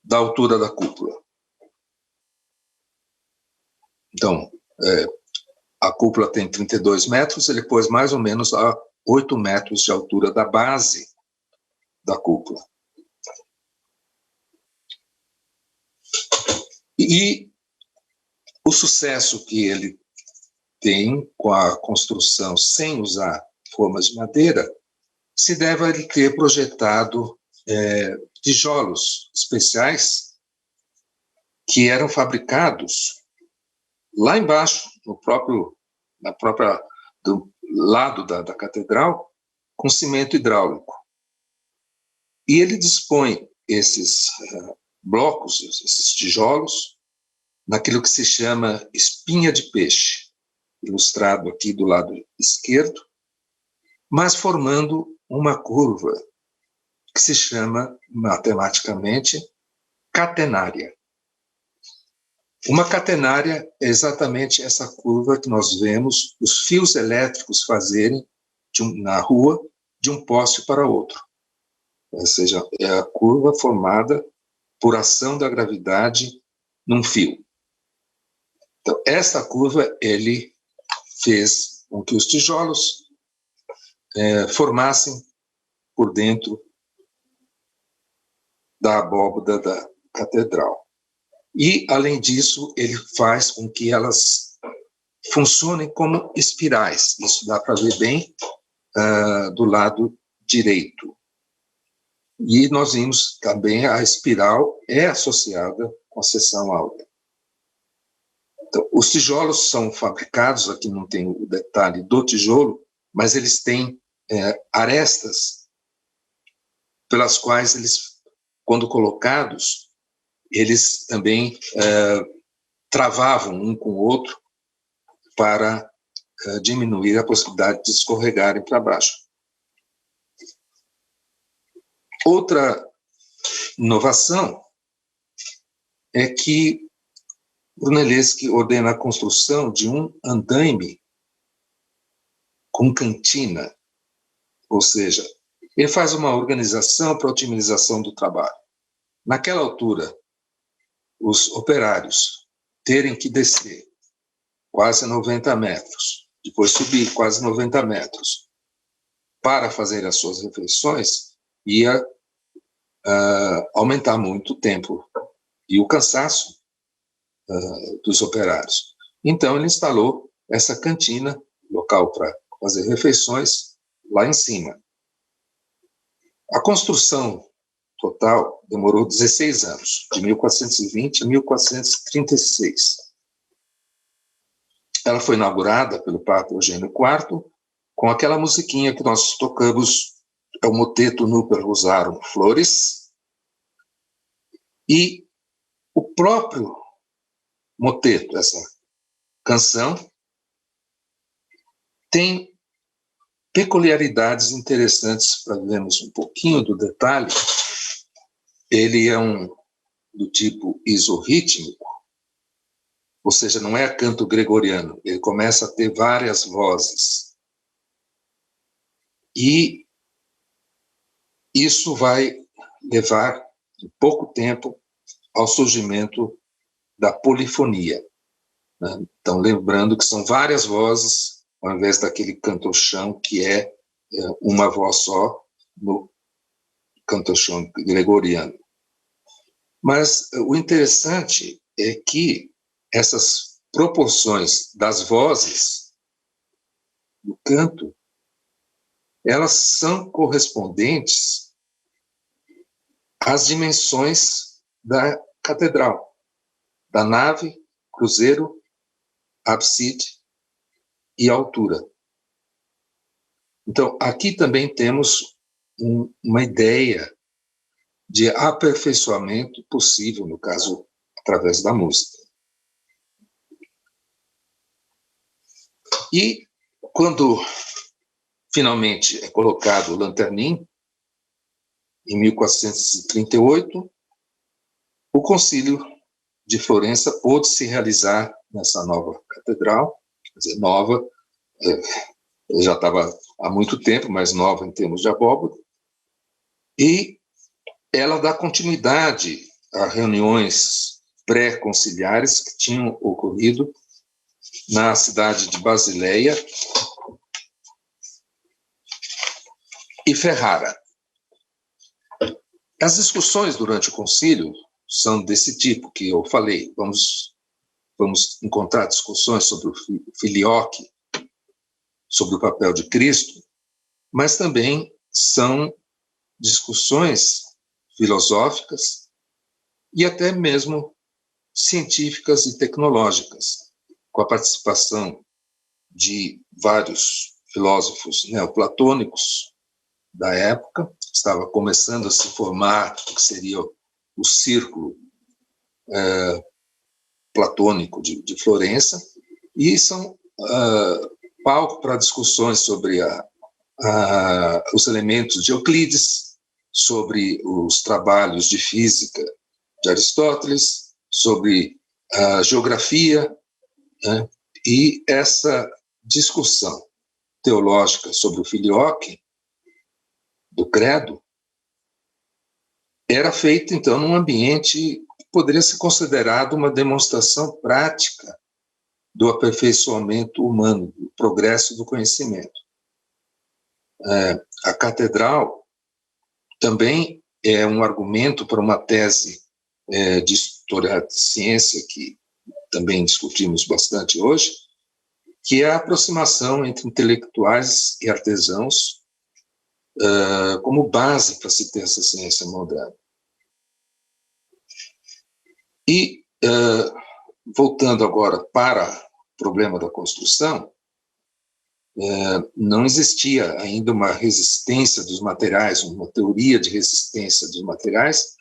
da altura da cúpula. Então, a cúpula tem 32 metros, ele pôs mais ou menos a 8 metros de altura da base da cúpula. E o sucesso que ele tem com a construção sem usar formas de madeira se deve a ele ter projetado tijolos especiais que eram fabricados lá embaixo, na própria do lado da catedral, com cimento hidráulico. E ele dispõe esses blocos, esses tijolos, naquilo que se chama espinha de peixe, ilustrado aqui do lado esquerdo, mas formando uma curva que se chama, matematicamente, catenária. Uma catenária é exatamente essa curva que nós vemos os fios elétricos fazerem na rua de um poste para outro. Ou seja, é a curva formada por ação da gravidade num fio. Então, essa curva ele fez com que os tijolos formassem por dentro da abóbada da catedral. E, além disso, ele faz com que elas funcionem como espirais. Isso dá para ver bem do lado direito. E nós vimos também a espiral é associada com a seção áurea. Então, os tijolos são fabricados, aqui não tem o detalhe do tijolo, mas eles têm arestas pelas quais eles, quando colocados, eles também travavam um com o outro para diminuir a possibilidade de escorregarem para baixo. Outra inovação é que Brunelleschi ordena a construção de um andaime com cantina, ou seja, ele faz uma organização para a otimização do trabalho. Naquela altura, os operários terem que descer quase 90 metros, depois subir quase 90 metros para fazer as suas refeições, ia aumentar muito o tempo e o cansaço dos operários. Então, ele instalou essa cantina, local para fazer refeições, lá em cima. A construção total demorou 16 anos, de 1420 a 1436. Ela foi inaugurada pelo Papa Eugênio IV com aquela musiquinha que nós tocamos, é o moteto Nuper Rosarum Flores, e o próprio moteto, essa canção, tem peculiaridades interessantes para vermos um pouquinho do detalhe. Ele é do tipo isorrítmico, ou seja, não é canto gregoriano, ele começa a ter várias vozes. E isso vai levar, em pouco tempo, ao surgimento da polifonia. Né? Então, lembrando que são várias vozes, ao invés daquele cantochão que é uma voz só no cantochão gregoriano. Mas o interessante é que essas proporções das vozes do canto, elas são correspondentes às dimensões da catedral, da nave, cruzeiro, ábside e altura. Então, aqui também temos uma ideia de aperfeiçoamento possível, no caso, através da música. E, quando finalmente é colocado o lanternim, em 1438, o Concílio de Florença pôde se realizar nessa nova catedral, quer dizer, nova, já estava há muito tempo, mas nova em termos de abóbada, e ela dá continuidade a reuniões pré-conciliares que tinham ocorrido na cidade de Basileia e Ferrara. As discussões durante o concílio são desse tipo que eu falei. Vamos encontrar discussões sobre o filioque, sobre o papel de Cristo, mas também são discussões filosóficas e até mesmo científicas e tecnológicas. com a participação de vários filósofos neoplatônicos da época. Estava começando a se formar o que seria o círculo platônico de Florença, e são palco para discussões sobre os elementos de Euclides, sobre os trabalhos de física de Aristóteles, sobre a geografia, né? E essa discussão teológica sobre o filioque do credo era feita, então, num ambiente que poderia ser considerado uma demonstração prática do aperfeiçoamento humano, do progresso do conhecimento. A catedral também é um argumento para uma tese de história de ciência, que também discutimos bastante hoje, que é a aproximação entre intelectuais e artesãos como base para se ter essa ciência moderna. E, voltando agora para o problema da construção, não existia ainda uma resistência dos materiais, uma teoria de resistência dos materiais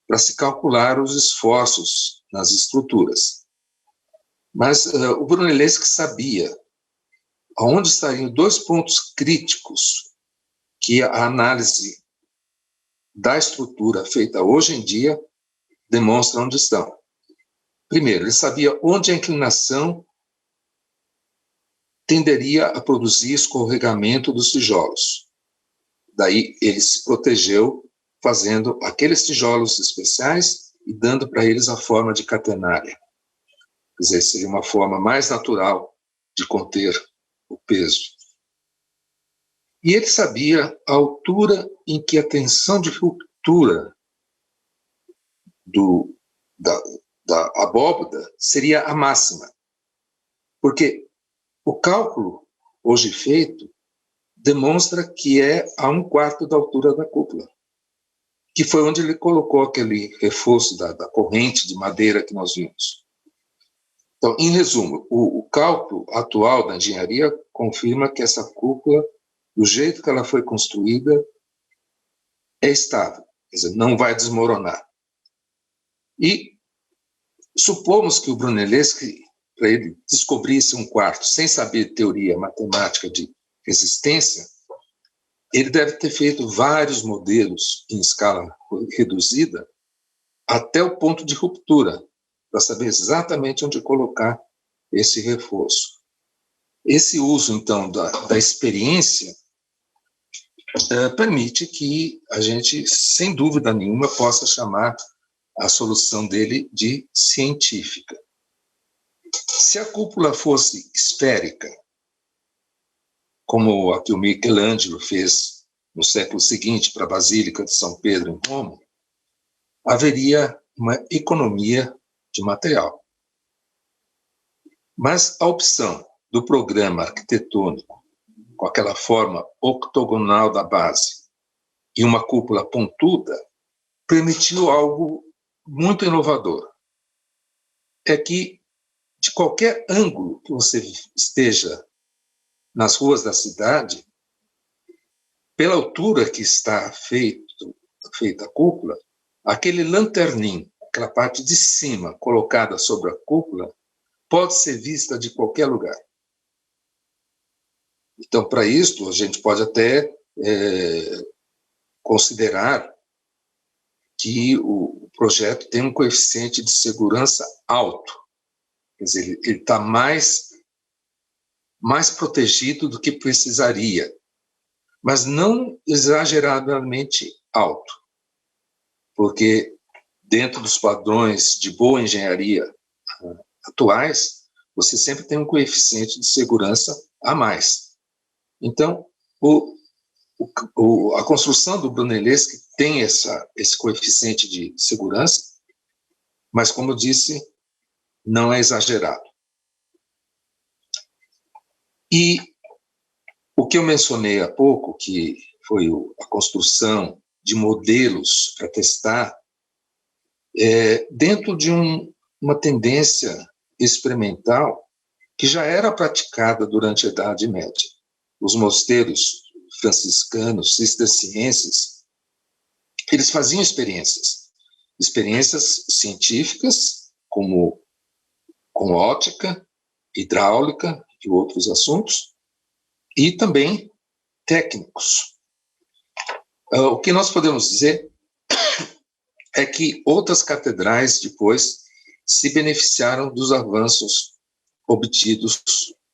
para se calcular os esforços nas estruturas. Mas o Brunelleschi sabia onde estariam dois pontos críticos que a análise da estrutura feita hoje em dia demonstra onde estão. Primeiro, ele sabia onde a inclinação tenderia a produzir escorregamento dos tijolos. Daí ele se protegeu fazendo aqueles tijolos especiais e dando para eles a forma de catenária. Quer dizer, seria uma forma mais natural de conter o peso. E ele sabia a altura em que a tensão de ruptura da abóbada seria a máxima. Porque o cálculo hoje feito demonstra que é a 1/4 da altura da cúpula, que foi onde ele colocou aquele reforço da corrente de madeira que nós vimos. Então, em resumo, o cálculo atual da engenharia confirma que essa cúpula, do jeito que ela foi construída, é estável, quer dizer, não vai desmoronar. E supomos que o Brunelleschi, para ele descobrisse 1/4, sem saber teoria matemática de resistência, ele deve ter feito vários modelos em escala reduzida até o ponto de ruptura, para saber exatamente onde colocar esse reforço. Esse uso, então, da experiência permite que a gente, sem dúvida nenhuma, possa chamar a solução dele de científica. Se a cúpula fosse esférica, como a que o Michelangelo fez no século seguinte para a Basílica de São Pedro, em Roma, haveria uma economia de material. Mas a opção do programa arquitetônico, com aquela forma octogonal da base e uma cúpula pontuda, permitiu algo muito inovador. É que, de qualquer ângulo que você esteja nas ruas da cidade, pela altura que está feita a cúpula, aquele lanternim, aquela parte de cima colocada sobre a cúpula, pode ser vista de qualquer lugar. Então, para isso, a gente pode até considerar que o projeto tem um coeficiente de segurança alto. Quer dizer, ele está mais protegido do que precisaria, mas não exageradamente alto, porque dentro dos padrões de boa engenharia atuais, você sempre tem um coeficiente de segurança a mais. Então, a construção do Brunelleschi tem esse coeficiente de segurança, mas, como eu disse, não é exagerado. E o que eu mencionei há pouco, que foi a construção de modelos para testar, dentro de uma tendência experimental que já era praticada durante a Idade Média. Os mosteiros franciscanos, cistercienses, eles faziam experiências científicas, como com óptica, hidráulica e outros assuntos, e também técnicos. O que nós podemos dizer é que outras catedrais depois se beneficiaram dos avanços obtidos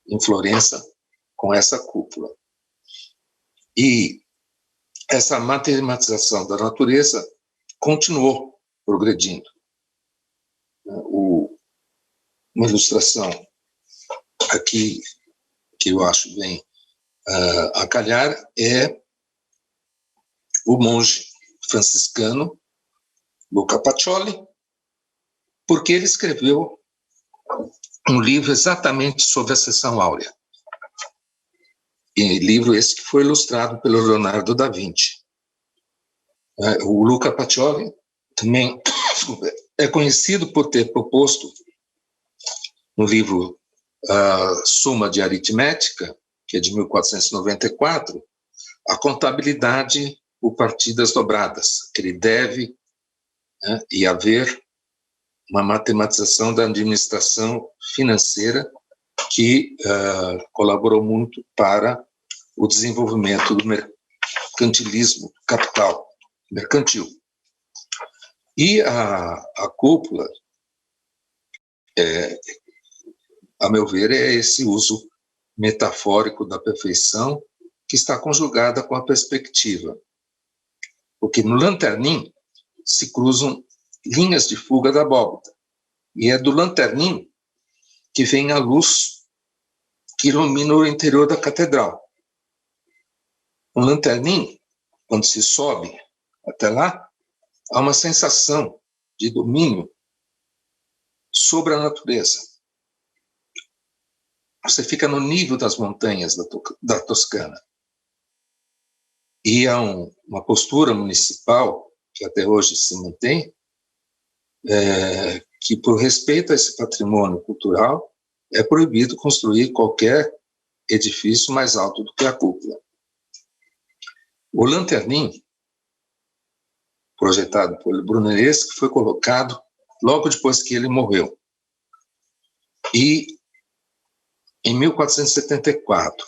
em Florença com essa cúpula. E essa matematização da natureza continuou progredindo. Uma ilustração aqui que eu acho bem a calhar é o monge franciscano Luca Pacioli, porque ele escreveu um livro exatamente sobre a seção áurea. E livro esse que foi ilustrado pelo Leonardo da Vinci. O Luca Pacioli também é conhecido por ter proposto no livro Suma de Aritmética, que é de 1494, a contabilidade por partidas dobradas, que ele deve e haver uma matematização da administração financeira que colaborou muito para o desenvolvimento do mercantilismo, capital mercantil. E a cúpula, a meu ver, é esse uso metafórico da perfeição que está conjugada com a perspectiva. Porque no lanternim se cruzam linhas de fuga da abóbada. E é do lanternim que vem a luz que ilumina o interior da catedral. No lanternim, quando se sobe até lá, há uma sensação de domínio sobre a natureza. Você fica no nível das montanhas da Toscana. E há uma postura municipal, que até hoje se mantém, que, por respeito a esse patrimônio cultural, é proibido construir qualquer edifício mais alto do que a cúpula. O lanternim, projetado por Brunelleschi, foi colocado logo depois que ele morreu. E, em 1474,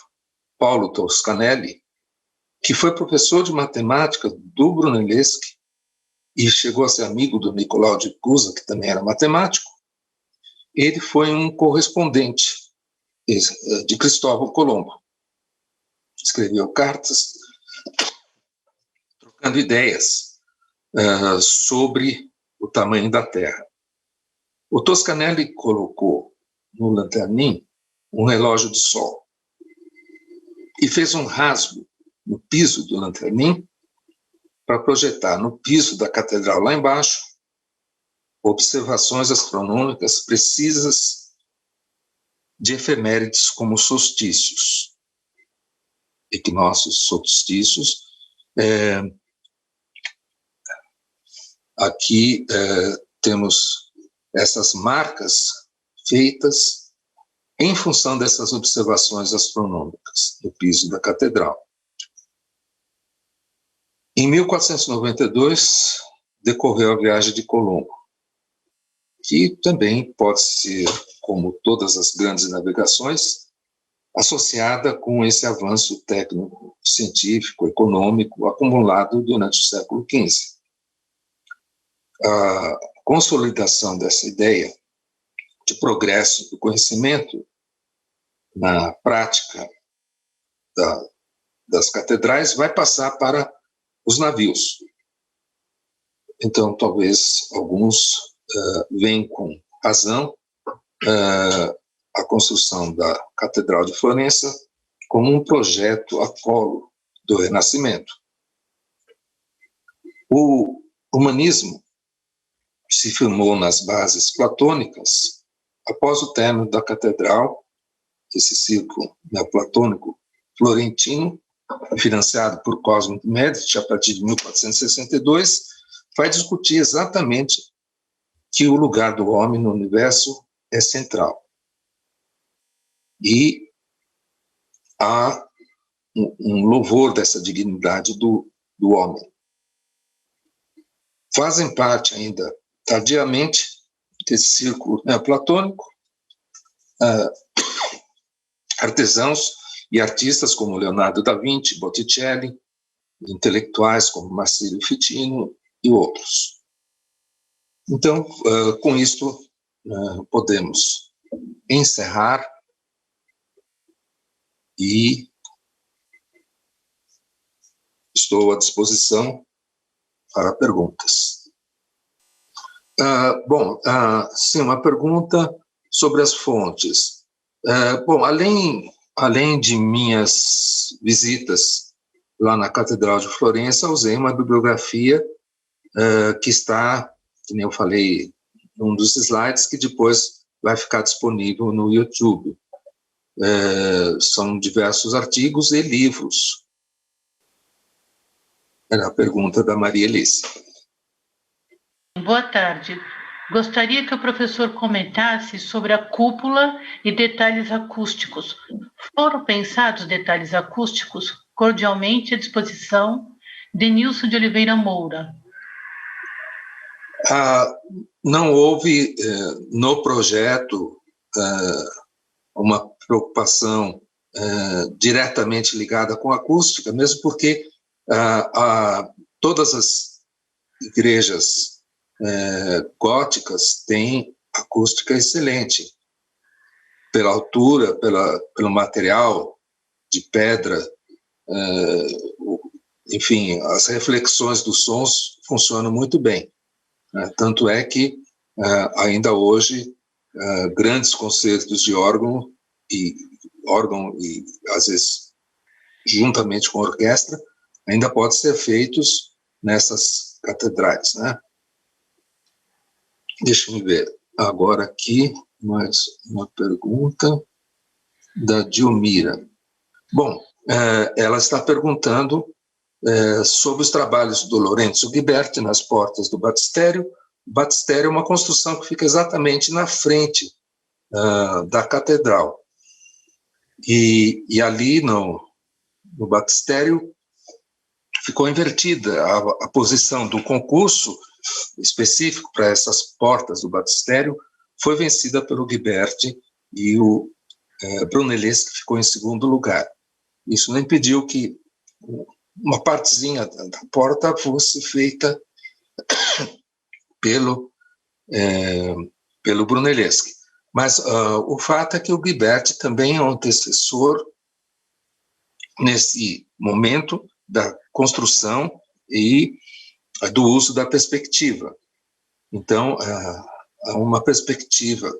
Paulo Toscanelli, que foi professor de matemática do Brunelleschi e chegou a ser amigo do Nicolau de Cusa, que também era matemático, ele foi um correspondente de Cristóvão Colombo. Escreveu cartas trocando ideias sobre o tamanho da Terra. O Toscanelli colocou no lanternim um relógio de sol e fez um rasgo no piso do lanternim para projetar no piso da catedral lá embaixo observações astronômicas precisas de efemérides como solstícios, equinócios, solstícios. Aqui temos essas marcas feitas em função dessas observações astronômicas no piso da catedral. Em 1492, decorreu a viagem de Colombo, que também pode ser, como todas as grandes navegações, associada com esse avanço técnico, científico, econômico acumulado durante o século XV. A consolidação dessa ideia de progresso do conhecimento na prática das catedrais vai passar para os navios. Então, talvez alguns veem com razão a construção da Catedral de Florença como um projeto Apolo do Renascimento. O humanismo se firmou nas bases platônicas após o término da catedral, esse círculo neoplatônico florentino, financiado por Cosmo de Médici a partir de 1462, vai discutir exatamente que o lugar do homem no universo é central. e há um louvor dessa dignidade do homem. Fazem parte ainda, tardiamente, desse círculo neoplatônico, artesãos e artistas como Leonardo da Vinci, Botticelli, intelectuais como Marsilio Ficino e outros. Então, com isto, podemos encerrar e estou à disposição para perguntas. Sim, uma pergunta sobre as fontes. Bom, além de minhas visitas lá na Catedral de Florença, usei uma bibliografia que está, que nem eu falei, num dos slides, que depois vai ficar disponível no YouTube. São diversos artigos e livros. Era a pergunta da Maria Elise. Boa tarde. Gostaria que o professor comentasse sobre a cúpula e detalhes acústicos. Foram pensados detalhes acústicos? Cordialmente à disposição, Denilson de Oliveira Moura. Não houve no projeto uma preocupação diretamente ligada com a acústica, mesmo porque todas as igrejas góticas têm acústica excelente, pela altura, pelo material de pedra, enfim, as reflexões dos sons funcionam muito bem. Tanto é que, ainda hoje, grandes concertos de órgão e, às vezes, juntamente com a orquestra, ainda podem ser feitos nessas catedrais, né? Deixa eu ver agora aqui mais uma pergunta da Dilmira. Bom, ela está perguntando sobre os trabalhos do Lorenzo Ghiberti nas portas do batistério. O batistério é uma construção que fica exatamente na frente da catedral. E ali no batistério ficou invertida a posição do concurso específico para essas portas do batistério, foi vencida pelo Ghiberti, e o Brunelleschi ficou em segundo lugar. Isso não impediu que uma partezinha da porta fosse feita pelo Brunelleschi. Mas o fato é que o Ghiberti também é um antecessor nesse momento da construção e do uso da perspectiva. Então, há uma perspectiva,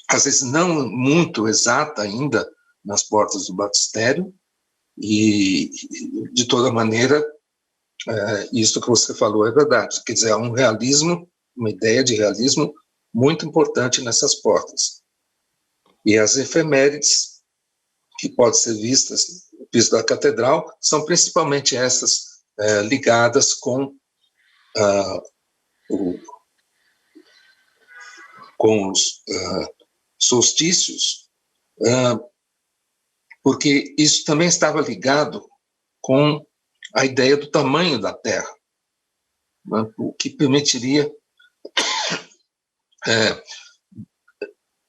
às vezes não muito exata ainda, nas portas do batistério, e, de toda maneira, isso que você falou é verdade. Quer dizer, há um realismo, uma ideia de realismo muito importante nessas portas. E as efemérides, que podem ser vistas no piso da catedral, são principalmente essas ligadas com os solstícios, porque isso também estava ligado com a ideia do tamanho da Terra, né, o que permitiria,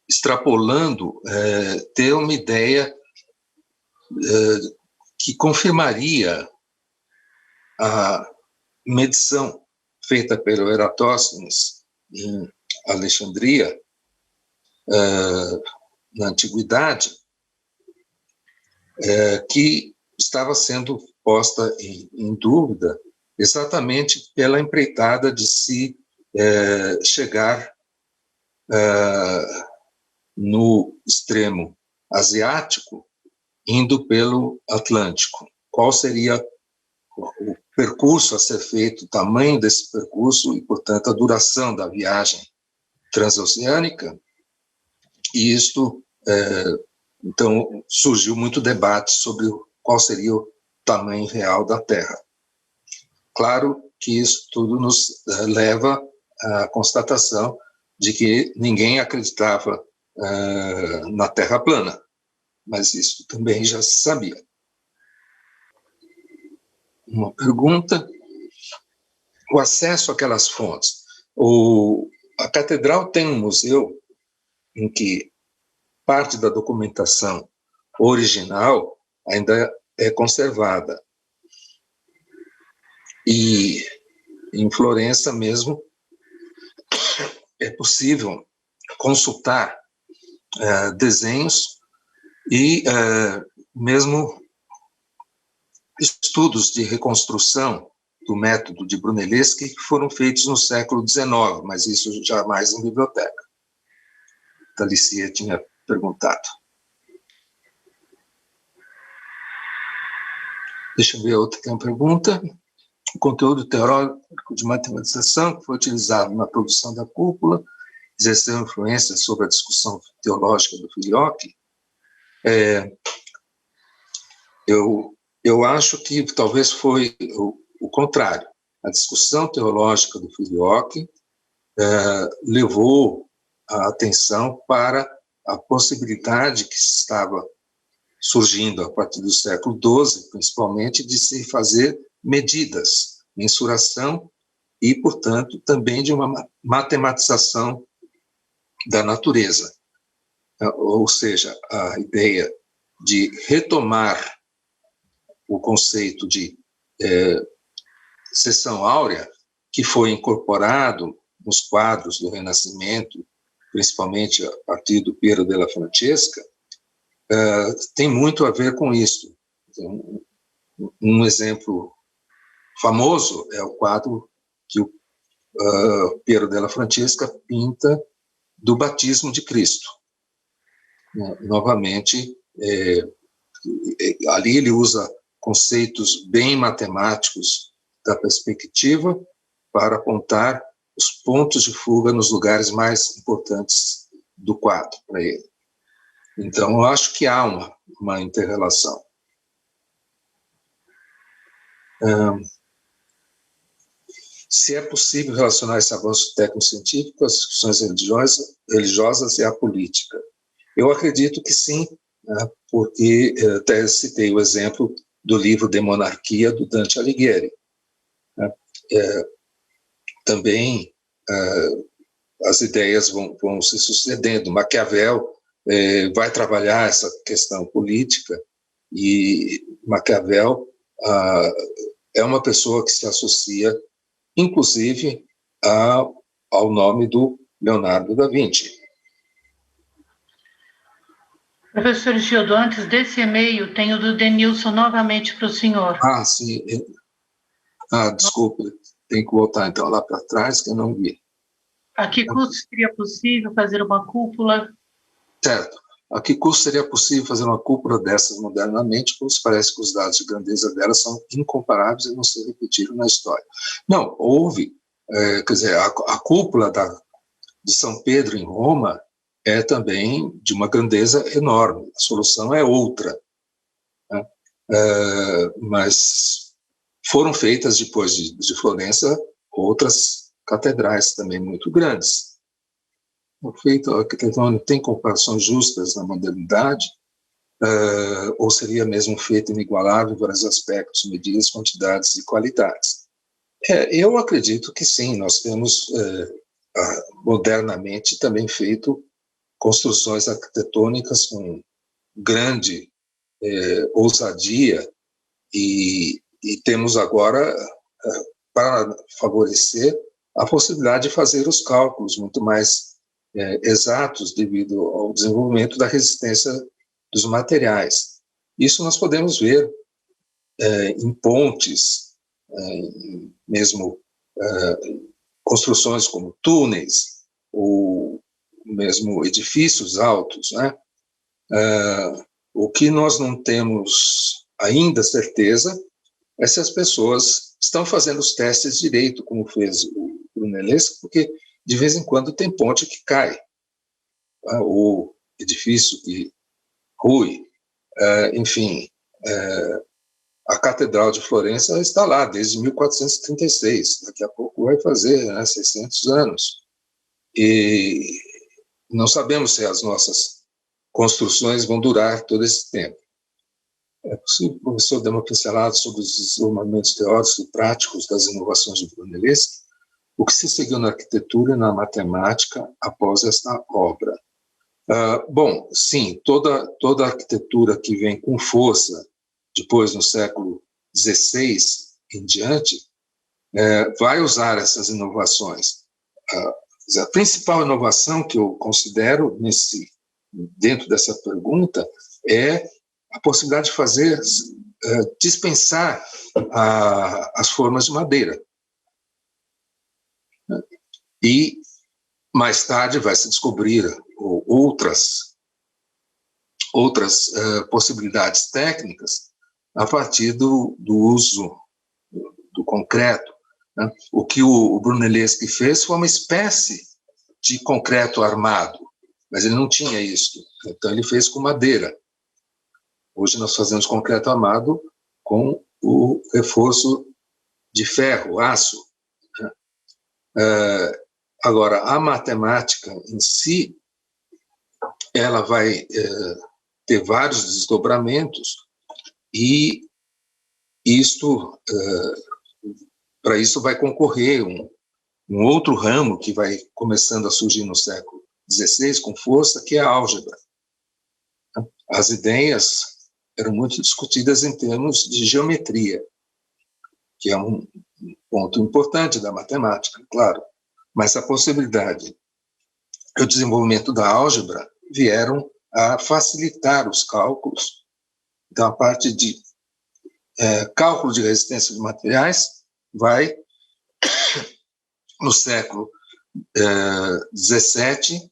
extrapolando, ter uma ideia que confirmaria a medição feita pelo Eratóstenes em Alexandria, na Antiguidade, que estava sendo posta em dúvida exatamente pela empreitada de se chegar no extremo asiático, indo pelo Atlântico. Qual seria o percurso a ser feito, o tamanho desse percurso e, portanto, a duração da viagem transoceânica? E isto, então, surgiu muito debate sobre qual seria o tamanho real da Terra. Claro que isso tudo nos leva à constatação de que ninguém acreditava na Terra plana, mas isso também já se sabia. Uma pergunta: o acesso àquelas fontes. A catedral tem um museu em que parte da documentação original ainda é conservada. E em Florença mesmo é possível consultar desenhos e mesmo estudos de reconstrução do método de Brunelleschi que foram feitos no século XIX, mas isso jamais em biblioteca. A Alicia tinha perguntado. Deixa eu ver outra, tem uma pergunta. O conteúdo teórico de matematização que foi utilizado na produção da cúpula exerceu influência sobre a discussão teológica do Filioque? Eu acho que talvez foi o contrário. A discussão teológica do Filioque levou a atenção para a possibilidade que estava surgindo a partir do século XII, principalmente, de se fazer medidas, mensuração e, portanto, também de uma matematização da natureza. Ou seja, a ideia de retomar o conceito de seção áurea, que foi incorporado nos quadros do Renascimento, principalmente a partir do Piero della Francesca, tem muito a ver com isso. Um exemplo famoso é o quadro que o Piero della Francesca pinta do batismo de Cristo. Novamente, ali ele usa conceitos bem matemáticos da perspectiva para apontar os pontos de fuga nos lugares mais importantes do quadro para ele. Então, eu acho que há uma inter-relação. Se é possível relacionar esse avanço técnico-científico às discussões religiosas e à política. Eu acredito que sim, né, porque até citei o exemplo do livro De Monarquia, do Dante Alighieri. Também as ideias vão se sucedendo. Maquiavel vai trabalhar essa questão política, e Maquiavel é uma pessoa que se associa, inclusive, ao nome do Leonardo da Vinci. Professor Gildo, antes desse e-mail, tem o do Denilson novamente para o senhor. Sim. Desculpa, tem que voltar então lá para trás, que eu não vi. A que custo seria possível fazer uma cúpula? Certo. A que custo seria possível fazer uma cúpula dessas modernamente, pois parece que os dados de grandeza delas são incomparáveis e não se repetiram na história? Não, houve, quer dizer, a cúpula de São Pedro em Roma é também de uma grandeza enorme. A solução é outra, né? Mas foram feitas depois de Florença outras catedrais também muito grandes. O feito a arquitetura tem comparações justas na modernidade, ou seria mesmo feito inigualável em vários aspectos, medidas, quantidades e qualidades? Eu acredito que sim, nós temos modernamente também feito construções arquitetônicas com grande ousadia, e temos agora, para favorecer, a possibilidade de fazer os cálculos muito mais exatos devido ao desenvolvimento da resistência dos materiais. Isso nós podemos ver em pontes, mesmo construções como túneis, ou mesmo edifícios altos, né? O que nós não temos ainda certeza é se as pessoas estão fazendo os testes direito, como fez o Brunelleschi, porque de vez em quando tem ponte que cai, o edifício que rui, enfim. A Catedral de Florença está lá desde 1436, daqui a pouco vai fazer 600 anos. E não sabemos se as nossas construções vão durar todo esse tempo. É possível o professor dar uma pincelada sobre os desenvolvimentos teóricos e práticos das inovações de Brunelleschi? O que se seguiu na arquitetura e na matemática após esta obra? Bom, sim, toda a arquitetura que vem com força, depois no século XVI em diante, vai usar essas inovações. A principal inovação que eu considero dentro dessa pergunta é a possibilidade de dispensar as formas de madeira. E, mais tarde, vai se descobrir outras possibilidades técnicas a partir do uso do concreto, né? O que o Brunelleschi fez foi uma espécie de concreto armado, mas ele não tinha isso, então ele fez com madeira. Hoje nós fazemos concreto armado com o reforço de ferro, aço. Agora, a matemática em si, ela vai ter vários desdobramentos e para isso vai concorrer um outro ramo que vai começando a surgir no século XVI com força, que é a álgebra. As ideias eram muito discutidas em termos de geometria, que é um ponto importante da matemática, claro, mas a possibilidade e o desenvolvimento da álgebra vieram a facilitar os cálculos. Então, a parte de cálculo de resistência de materiais vai, no século XVII,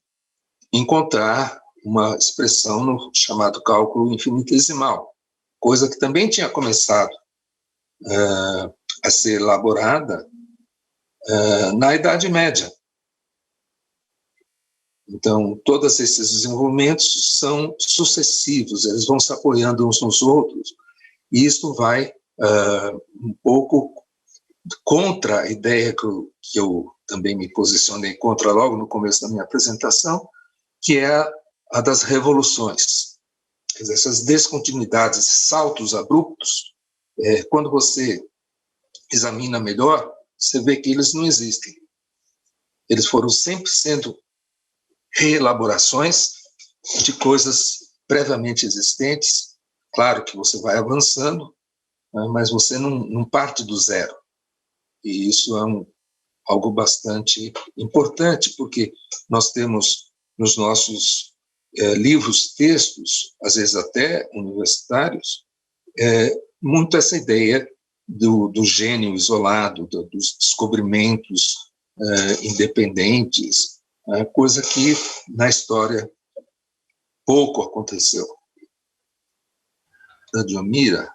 encontrar uma expressão no chamado cálculo infinitesimal, coisa que também tinha começado a ser elaborada na Idade Média. Então, todos esses desenvolvimentos são sucessivos, eles vão se apoiando uns nos outros, e isso vai um pouco contra a ideia que eu também me posicionei contra logo no começo da minha apresentação, que é a das revoluções. Quer dizer, essas descontinuidades, esses saltos abruptos, quando você examina melhor, você vê que eles não existem. Eles foram sempre sendo reelaborações de coisas previamente existentes. Claro que você vai avançando, mas você não parte do zero. E isso é algo bastante importante, porque nós temos nos nossos livros, textos, às vezes até universitários, muito essa ideia do gênio isolado, dos descobrimentos independentes, coisa que na história pouco aconteceu. Da Diomira,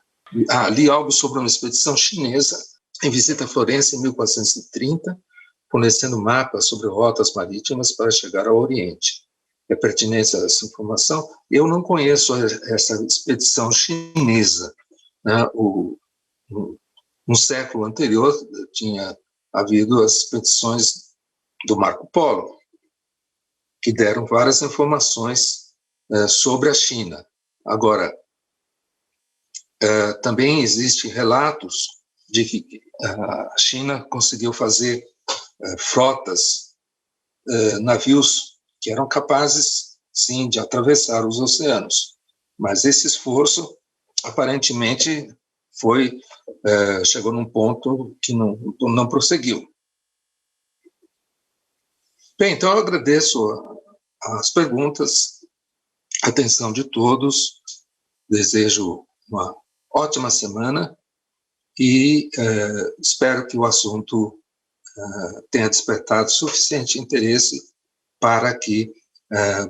li algo sobre uma expedição chinesa em visita a Florença em 1430, fornecendo mapas sobre rotas marítimas para chegar ao Oriente. É pertinente essa informação? Eu não conheço essa expedição chinesa. Né? No século anterior tinha havido as expedições do Marco Polo, que deram várias informações sobre a China. Agora, também existem relatos de que a China conseguiu fazer frotas, navios que eram capazes, sim, de atravessar os oceanos. Mas esse esforço, aparentemente, chegou num ponto que não prosseguiu. Bem, então eu agradeço as perguntas, a atenção de todos, desejo uma ótima semana e espero que o assunto tenha despertado suficiente interesse para que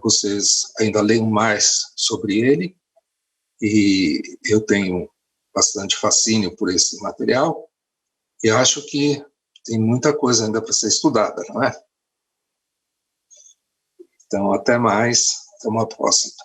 vocês ainda leiam mais sobre ele, e eu tenho bastante fascínio por esse material e acho que tem muita coisa ainda para ser estudada, não é? Então, até mais, até uma próxima.